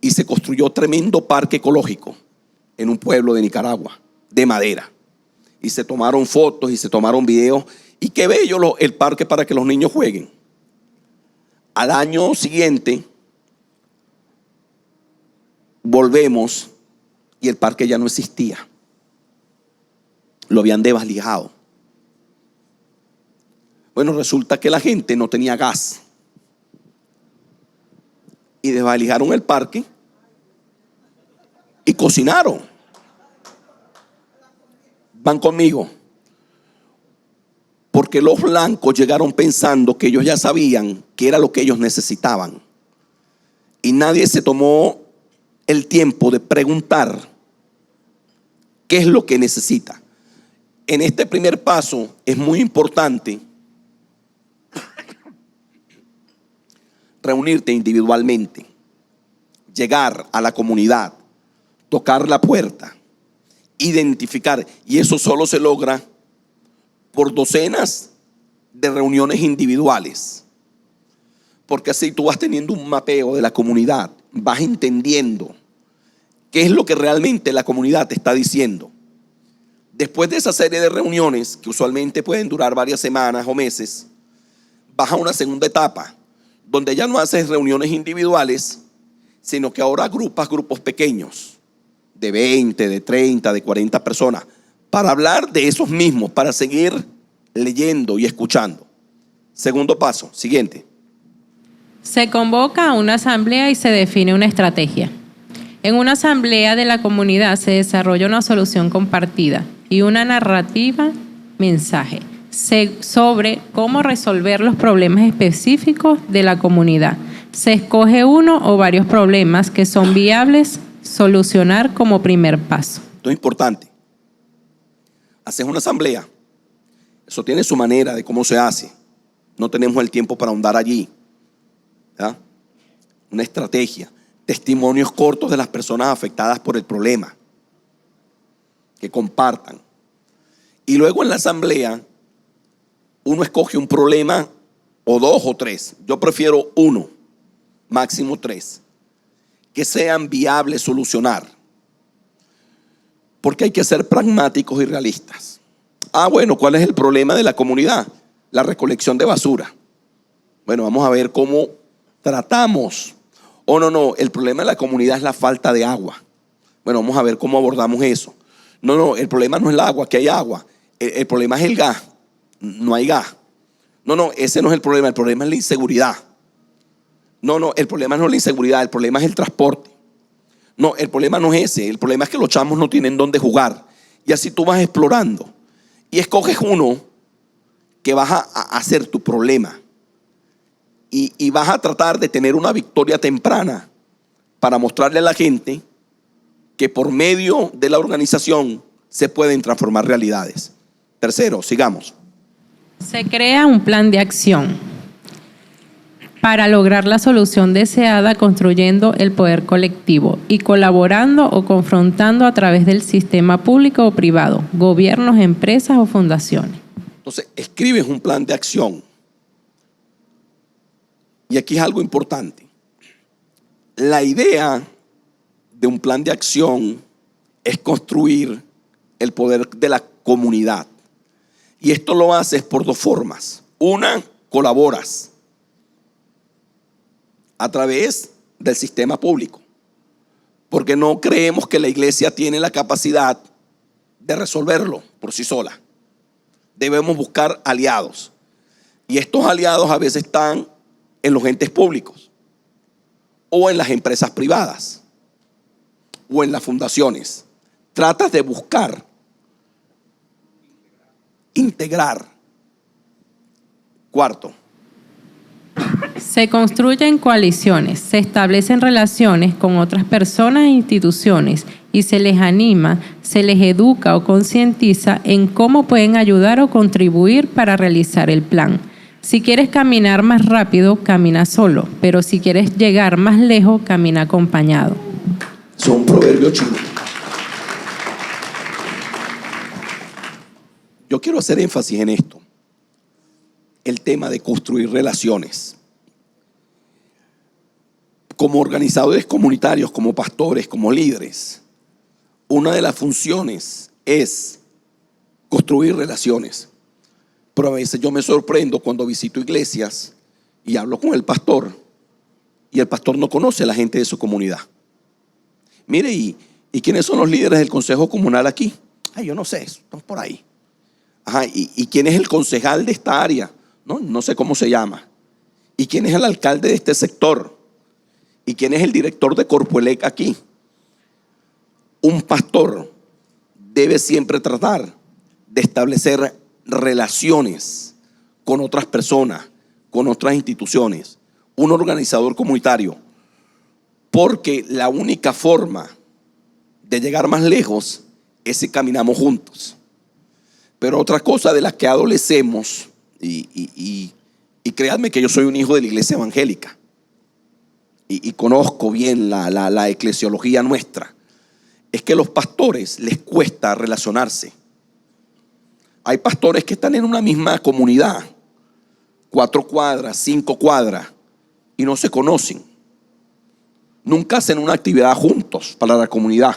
y se construyó tremendo parque ecológico en un pueblo de Nicaragua, de madera. Y se tomaron fotos y se tomaron videos. Y qué bello el parque para que los niños jueguen. Al año siguiente volvemos y el parque ya no existía. Lo habían desvalijado. Bueno, resulta que la gente no tenía gas y desvalijaron el parque y cocinaron. Van conmigo. Porque los blancos llegaron pensando que ellos ya sabían qué era lo que ellos necesitaban. Y nadie se tomó el tiempo de preguntar qué es lo que necesita. En este primer paso es muy importante reunirte individualmente, llegar a la comunidad, tocar la puerta, identificar. Y eso solo se logra por docenas de reuniones individuales. Porque así tú vas teniendo un mapeo de la comunidad, vas entendiendo qué es lo que realmente la comunidad te está diciendo. Después de esa serie de reuniones, que usualmente pueden durar varias semanas o meses, vas a una segunda etapa, donde ya no haces reuniones individuales, sino que ahora agrupas grupos pequeños, de 20, de 30, de 40 personas, para hablar de esos mismos, para seguir leyendo y escuchando. Segundo paso, siguiente. Se convoca a una asamblea y se define una estrategia. En una asamblea de la comunidad se desarrolla una solución compartida y una narrativa mensaje sobre cómo resolver los problemas específicos de la comunidad. Se escoge uno o varios problemas que son viables solucionar como primer paso. Esto es importante. Haces una asamblea. Eso tiene su manera de cómo se hace. No tenemos el tiempo para ahondar allí. ¿Ya? Una estrategia. Testimonios cortos de las personas afectadas por el problema. Que compartan. Y luego en la asamblea, uno escoge un problema o dos o tres. Yo prefiero uno, máximo tres, que sean viables solucionar. Porque hay que ser pragmáticos y realistas. Bueno, ¿cuál es el problema de la comunidad? La recolección de basura. Bueno, vamos a ver cómo tratamos. No, el problema de la comunidad es la falta de agua. Bueno, vamos a ver cómo abordamos eso. No, el problema no es el agua, que hay agua. El problema es el gas. No hay gas. No, ese no es el problema es la inseguridad. No, el problema no es la inseguridad, el problema es el transporte. No, el problema no es ese, el problema es que los chamos no tienen dónde jugar. Y así tú vas explorando y escoges uno que vas a hacer tu problema. Y vas a tratar de tener una victoria temprana para mostrarle a la gente que por medio de la organización se pueden transformar realidades. Tercero, sigamos. Se crea un plan de acción para lograr la solución deseada construyendo el poder colectivo y colaborando o confrontando a través del sistema público o privado, gobiernos, empresas o fundaciones. Entonces, escribes un plan de acción. Y aquí es algo importante. La idea de un plan de acción es construir el poder de la comunidad. Y esto lo haces por dos formas. Una, colaboras a través del sistema público. Porque no creemos que la iglesia tiene la capacidad de resolverlo por sí sola. Debemos buscar aliados. Y estos aliados a veces están en los entes públicos o en las empresas privadas o en las fundaciones. Tratas de buscar integrar. Cuarto, se construyen coaliciones, se establecen relaciones con otras personas e instituciones y se les anima, se les educa o concientiza en cómo pueden ayudar o contribuir para realizar el plan. Si quieres caminar más rápido, camina solo, pero si quieres llegar más lejos, camina acompañado. Son un proverbio chino. Yo quiero hacer énfasis en esto, el tema de construir relaciones. Como organizadores comunitarios, como pastores, como líderes, una de las funciones es construir relaciones. Pero a veces yo me sorprendo cuando visito iglesias y hablo con el pastor, y el pastor no conoce a la gente de su comunidad. Mire, ¿y quiénes son los líderes del consejo comunal aquí? Ay, yo no sé, están por ahí. Ajá, ¿y quién es el concejal de esta área? No sé cómo se llama. ¿Y quién es el alcalde de este sector? ¿Y quién es el director de Corpoelec aquí? Un pastor debe siempre tratar de establecer relaciones con otras personas, con otras instituciones, un organizador comunitario, porque la única forma de llegar más lejos es si caminamos juntos. Pero otra cosa de la que adolecemos, y créanme que yo soy un hijo de la iglesia evangélica y conozco bien la eclesiología nuestra, es que a los pastores les cuesta relacionarse. Hay pastores que están en una misma comunidad, 4 cuadras, 5 cuadras, y no se conocen. Nunca hacen una actividad juntos para la comunidad.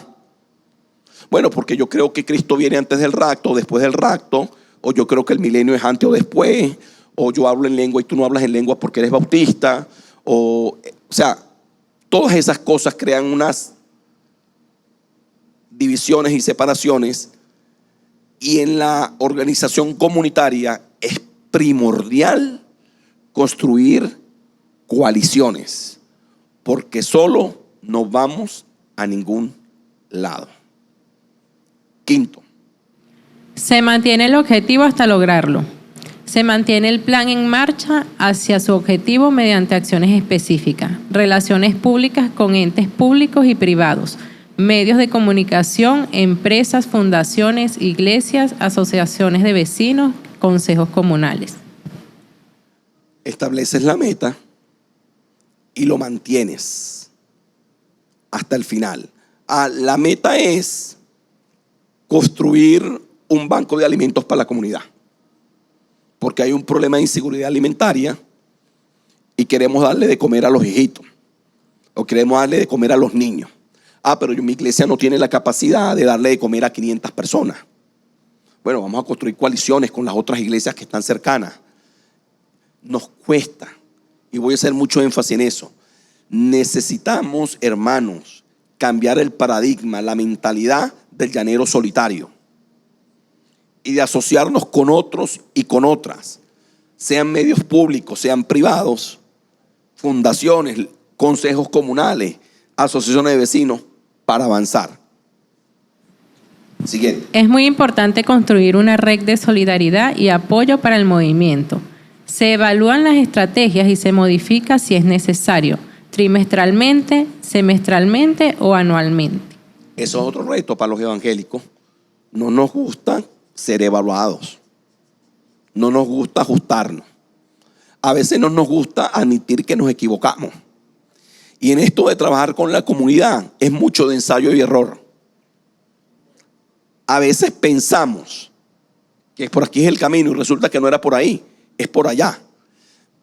Bueno, porque yo creo que Cristo viene antes del rapto o después del rapto, o yo creo que el milenio es antes o después, o yo hablo en lengua y tú no hablas en lengua porque eres bautista, o sea, todas esas cosas crean unas divisiones y separaciones, y en la organización comunitaria es primordial construir coaliciones, porque solo no vamos a ningún lado. Quinto, se mantiene el objetivo hasta lograrlo. Se mantiene el plan en marcha hacia su objetivo mediante acciones específicas, relaciones públicas con entes públicos y privados, medios de comunicación, empresas, fundaciones, iglesias, asociaciones de vecinos, consejos comunales. estableces la meta y lo mantienes hasta el final. La meta es construir un banco de alimentos para la comunidad, porque hay un problema de inseguridad alimentaria y queremos darle de comer a los viejitos o queremos darle de comer a los niños. Pero mi iglesia no tiene la capacidad de darle de comer a 500 personas. Bueno, vamos a construir coaliciones con las otras iglesias que están cercanas. Nos cuesta, y voy a hacer mucho énfasis en eso. Necesitamos, hermanos, cambiar el paradigma, la mentalidad del llanero solitario y de asociarnos con otros y con otras, sean medios públicos, sean privados, fundaciones, consejos comunales, asociaciones de vecinos, para avanzar. Siguiente. Es muy importante construir una red de solidaridad y apoyo para el movimiento. Se evalúan las estrategias y se modifica si es necesario, trimestralmente, semestralmente o anualmente. Eso es otro reto para los evangélicos. No nos gusta ser evaluados. No nos gusta ajustarnos. A veces no nos gusta admitir que nos equivocamos. Y en esto de trabajar con la comunidad es mucho de ensayo y error. A veces pensamos que por aquí es el camino y resulta que no era por ahí, es por allá.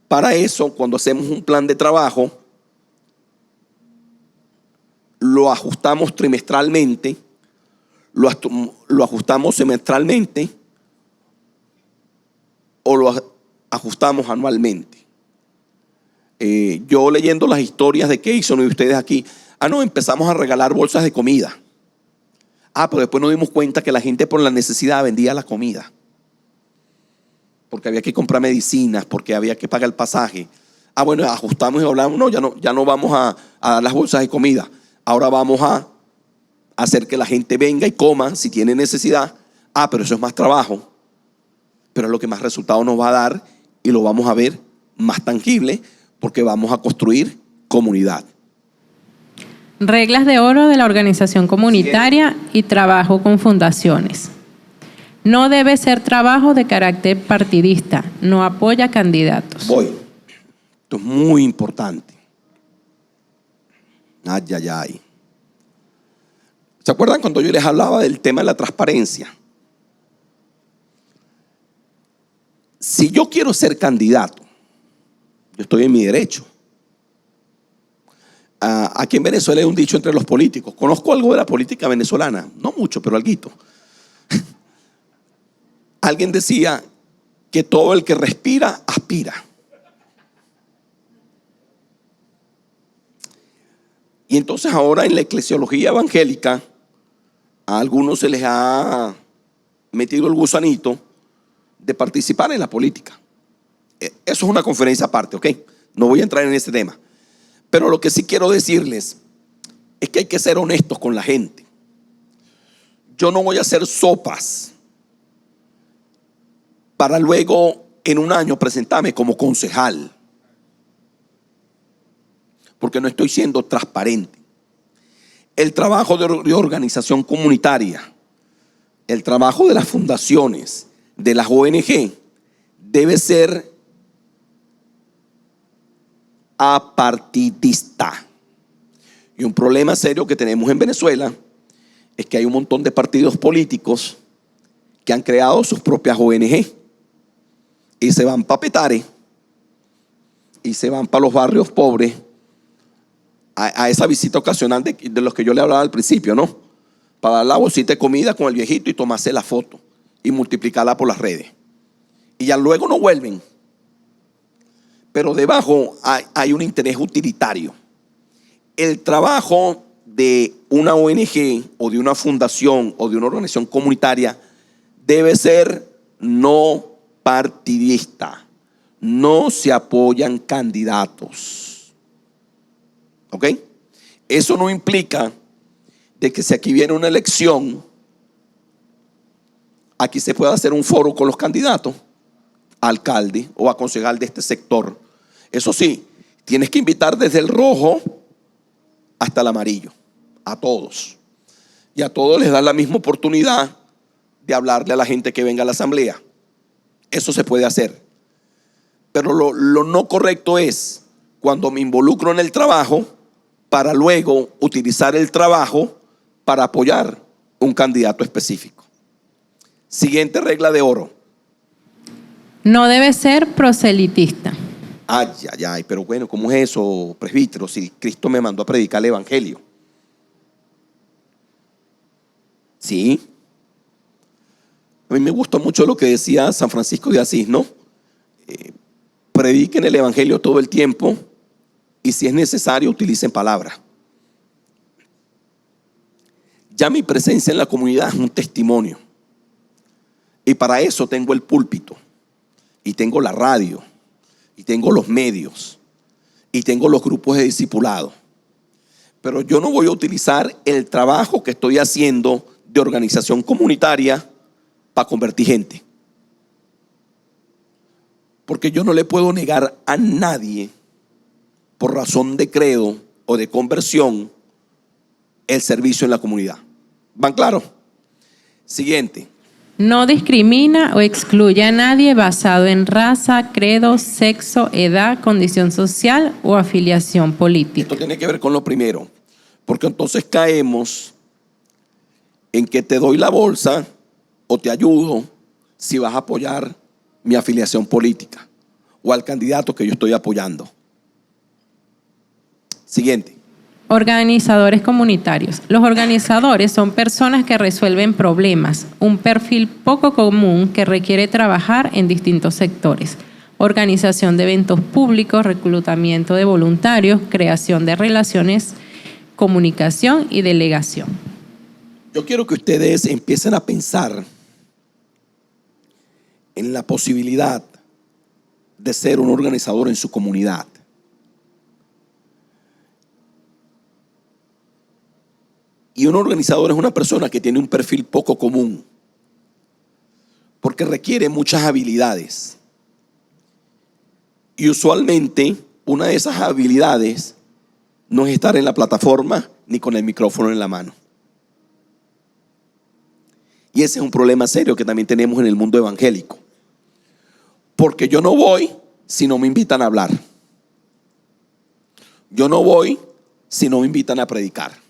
Para eso, cuando hacemos un plan de trabajo, lo ajustamos trimestralmente, lo ajustamos semestralmente o lo ajustamos anualmente. Yo leyendo las historias de Keyson y ustedes aquí, empezamos a regalar bolsas de comida. Pero después nos dimos cuenta que la gente por la necesidad vendía la comida, porque había que comprar medicinas, porque había que pagar el pasaje. Ajustamos y hablamos, ya no vamos a dar las bolsas de comida. Ahora vamos a hacer que la gente venga y coma si tiene necesidad. Pero eso es más trabajo, pero es lo que más resultado nos va a dar y lo vamos a ver más tangible, porque vamos a construir comunidad. Reglas de oro de la organización comunitaria y trabajo con fundaciones. No debe ser trabajo de carácter partidista, no apoya candidatos. Esto es muy importante. ¿Se acuerdan cuando yo les hablaba del tema de la transparencia? Si yo quiero ser candidato, yo estoy en mi derecho. Aquí en Venezuela hay un dicho entre los políticos. Conozco algo de la política venezolana, no mucho, pero alguito. Alguien decía que todo el que respira, aspira. Y entonces ahora en la eclesiología evangélica a algunos se les ha metido el gusanito de participar en la política. Eso es una conferencia aparte, ¿ok? No voy a entrar en ese tema. Pero lo que sí quiero decirles es que hay que ser honestos con la gente. Yo no voy a hacer sopas para luego en un año presentarme como concejal, porque no estoy siendo transparente. El trabajo de organización comunitaria, el trabajo de las fundaciones, de las ONG, debe ser apartidista. Y un problema serio que tenemos en Venezuela es que hay un montón de partidos políticos que han creado sus propias ONG y se van para Petare y se van para los barrios pobres a esa visita ocasional de los que yo le hablaba al principio, ¿no? Para dar la bolsita de comida con el viejito y tomarse la foto y multiplicarla por las redes. Y ya luego no vuelven. Pero debajo hay un interés utilitario. El trabajo de una ONG o de una fundación o de una organización comunitaria debe ser no partidista. No se apoyan candidatos. ¿Ok? Eso no implica de que si aquí viene una elección, aquí se pueda hacer un foro con los candidatos a alcalde o a concejal de este sector. Eso sí, tienes que invitar desde el rojo hasta el amarillo, a todos. Y a todos les dan la misma oportunidad de hablarle a la gente que venga a la asamblea. Eso se puede hacer. Pero lo no correcto es cuando me involucro en el trabajo para luego utilizar el trabajo para apoyar un candidato específico. Siguiente regla de oro. No debe ser proselitista. Ay, ay, ay, pero bueno, ¿cómo es eso, presbítero? Si Cristo me mandó a predicar el evangelio. Sí. A mí me gusta mucho lo que decía San Francisco de Asís, ¿no? Prediquen el evangelio todo el tiempo y si es necesario utilicen palabras. Ya mi presencia en la comunidad es un testimonio. Y para eso tengo el púlpito, y tengo la radio, y tengo los medios, y tengo los grupos de discipulado. Pero yo no voy a utilizar el trabajo que estoy haciendo de organización comunitaria para convertir gente. Porque yo no le puedo negar a nadie, por razón de credo o de conversión, el servicio en la comunidad. ¿Van claros? Siguiente. No discrimina o excluye a nadie basado en raza, credo, sexo, edad, condición social o afiliación política. Esto tiene que ver con lo primero, porque entonces caemos en que te doy la bolsa o te ayudo si vas a apoyar mi afiliación política o al candidato que yo estoy apoyando. Siguiente. Organizadores comunitarios. Los organizadores son personas que resuelven problemas, un perfil poco común que requiere trabajar en distintos sectores. Organización de eventos públicos, reclutamiento de voluntarios, creación de relaciones, comunicación y delegación. Yo quiero que ustedes empiecen a pensar en la posibilidad de ser un organizador en su comunidad. Y un organizador es una persona que tiene un perfil poco común, porque requiere muchas habilidades. Y usualmente una de esas habilidades no es estar en la plataforma ni con el micrófono en la mano. Y ese es un problema serio que también tenemos en el mundo evangélico. Porque yo no voy si no me invitan a hablar. Yo no voy si no me invitan a predicar.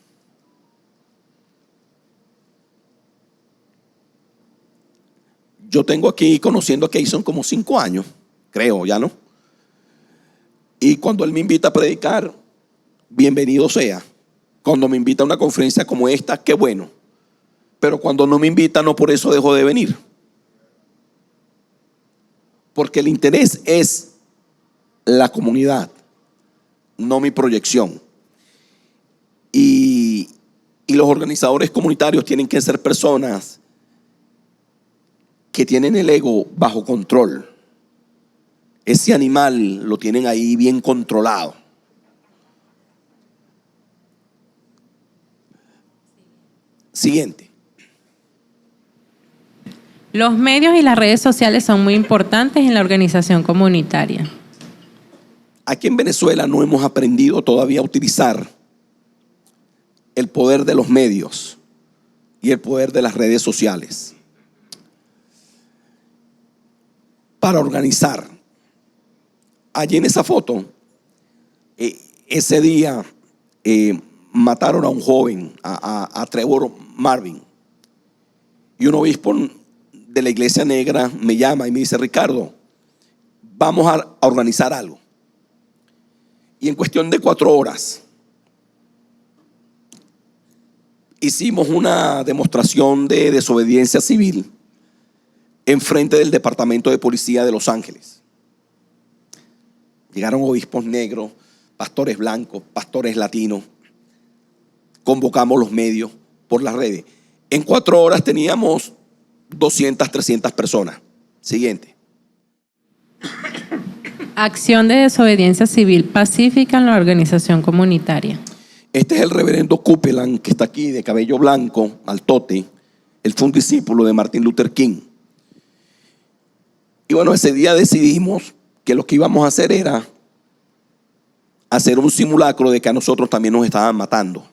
Yo tengo aquí conociendo a Keyson como 5 años, creo, ya no. Y cuando él me invita a predicar, bienvenido sea. Cuando me invita a una conferencia como esta, qué bueno. Pero cuando no me invita, no por eso dejo de venir. Porque el interés es la comunidad, no mi proyección. Y los organizadores comunitarios tienen que ser personas que tienen el ego bajo control. Ese animal lo tienen ahí bien controlado. Siguiente. Los medios y las redes sociales son muy importantes en la organización comunitaria. Aquí en Venezuela no hemos aprendido todavía a utilizar el poder de los medios y el poder de las redes sociales para organizar. Allí en esa foto, ese día mataron a un joven, a Trevor Marvin, y un obispo de la Iglesia Negra me llama y me dice: Ricardo, vamos a organizar algo. Y en cuestión de 4 horas hicimos una demostración de desobediencia civil en frente del Departamento de Policía de Los Ángeles. Llegaron obispos negros, pastores blancos, pastores latinos. Convocamos los medios por las redes. En 4 horas teníamos 200, 300 personas. Siguiente. Acción de desobediencia civil pacífica en la organización comunitaria. Este es el reverendo Copeland, que está aquí, de cabello blanco, altote. Él fue un discípulo de Martin Luther King. Y bueno, ese día decidimos que lo que íbamos a hacer era hacer un simulacro de que a nosotros también nos estaban matando.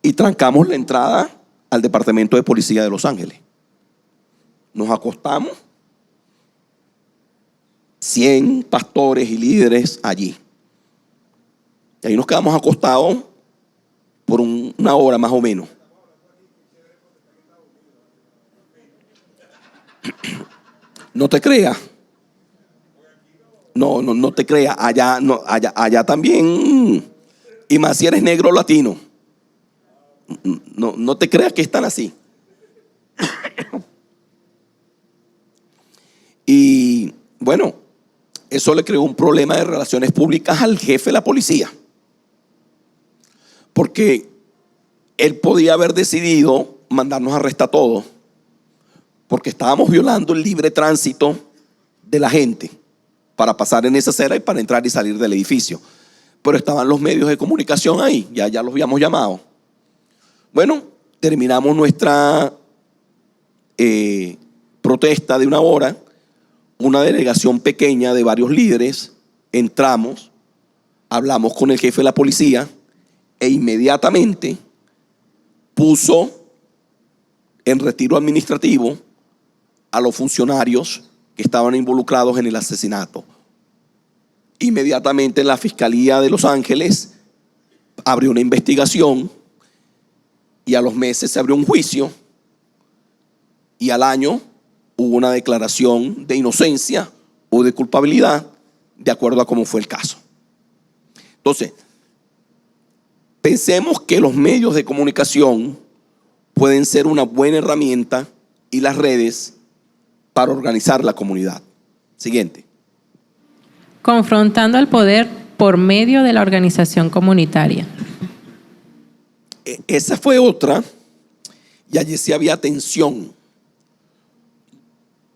Y trancamos la entrada al Departamento de Policía de Los Ángeles. Nos acostamos, 100 pastores y líderes allí. Y ahí nos quedamos acostados por una hora más o menos. No te creas. No te creas. Allá también. Y más si eres negro o latino. No te creas que están así. Y bueno, eso le creó un problema de relaciones públicas al jefe de la policía. Porque él podía haber decidido mandarnos a arrestar a todos, porque estábamos violando el libre tránsito de la gente para pasar en esa acera y para entrar y salir del edificio. Pero estaban los medios de comunicación ahí, ya los habíamos llamado. Bueno, terminamos nuestra protesta de 1 hora. Una delegación pequeña de varios líderes, entramos, hablamos con el jefe de la policía e inmediatamente puso en retiro administrativo a los funcionarios que estaban involucrados en el asesinato. Inmediatamente la Fiscalía de Los Ángeles abrió una investigación y a los meses se abrió un juicio y al año hubo una declaración de inocencia o de culpabilidad de acuerdo a cómo fue el caso. Entonces, pensemos que los medios de comunicación pueden ser una buena herramienta y las redes para organizar la comunidad. Siguiente. Confrontando el poder por medio de la organización comunitaria. Esa fue otra, y allí sí había tensión,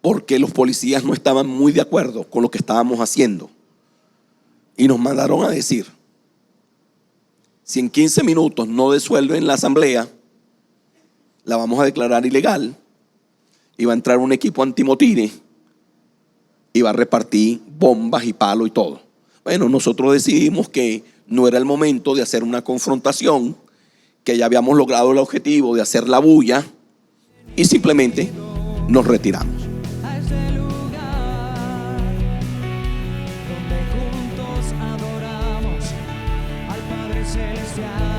porque los policías no estaban muy de acuerdo con lo que estábamos haciendo. Y nos mandaron a decir: si en 15 minutos no disuelven la asamblea, la vamos a declarar ilegal. Y va a entrar un equipo antimotines y va a repartir bombas y palos y todo. Bueno, nosotros decidimos que no era el momento de hacer una confrontación, que ya habíamos logrado el objetivo de hacer la bulla, y simplemente nos retiramos. Donde juntos adoramos al Padre Celestial.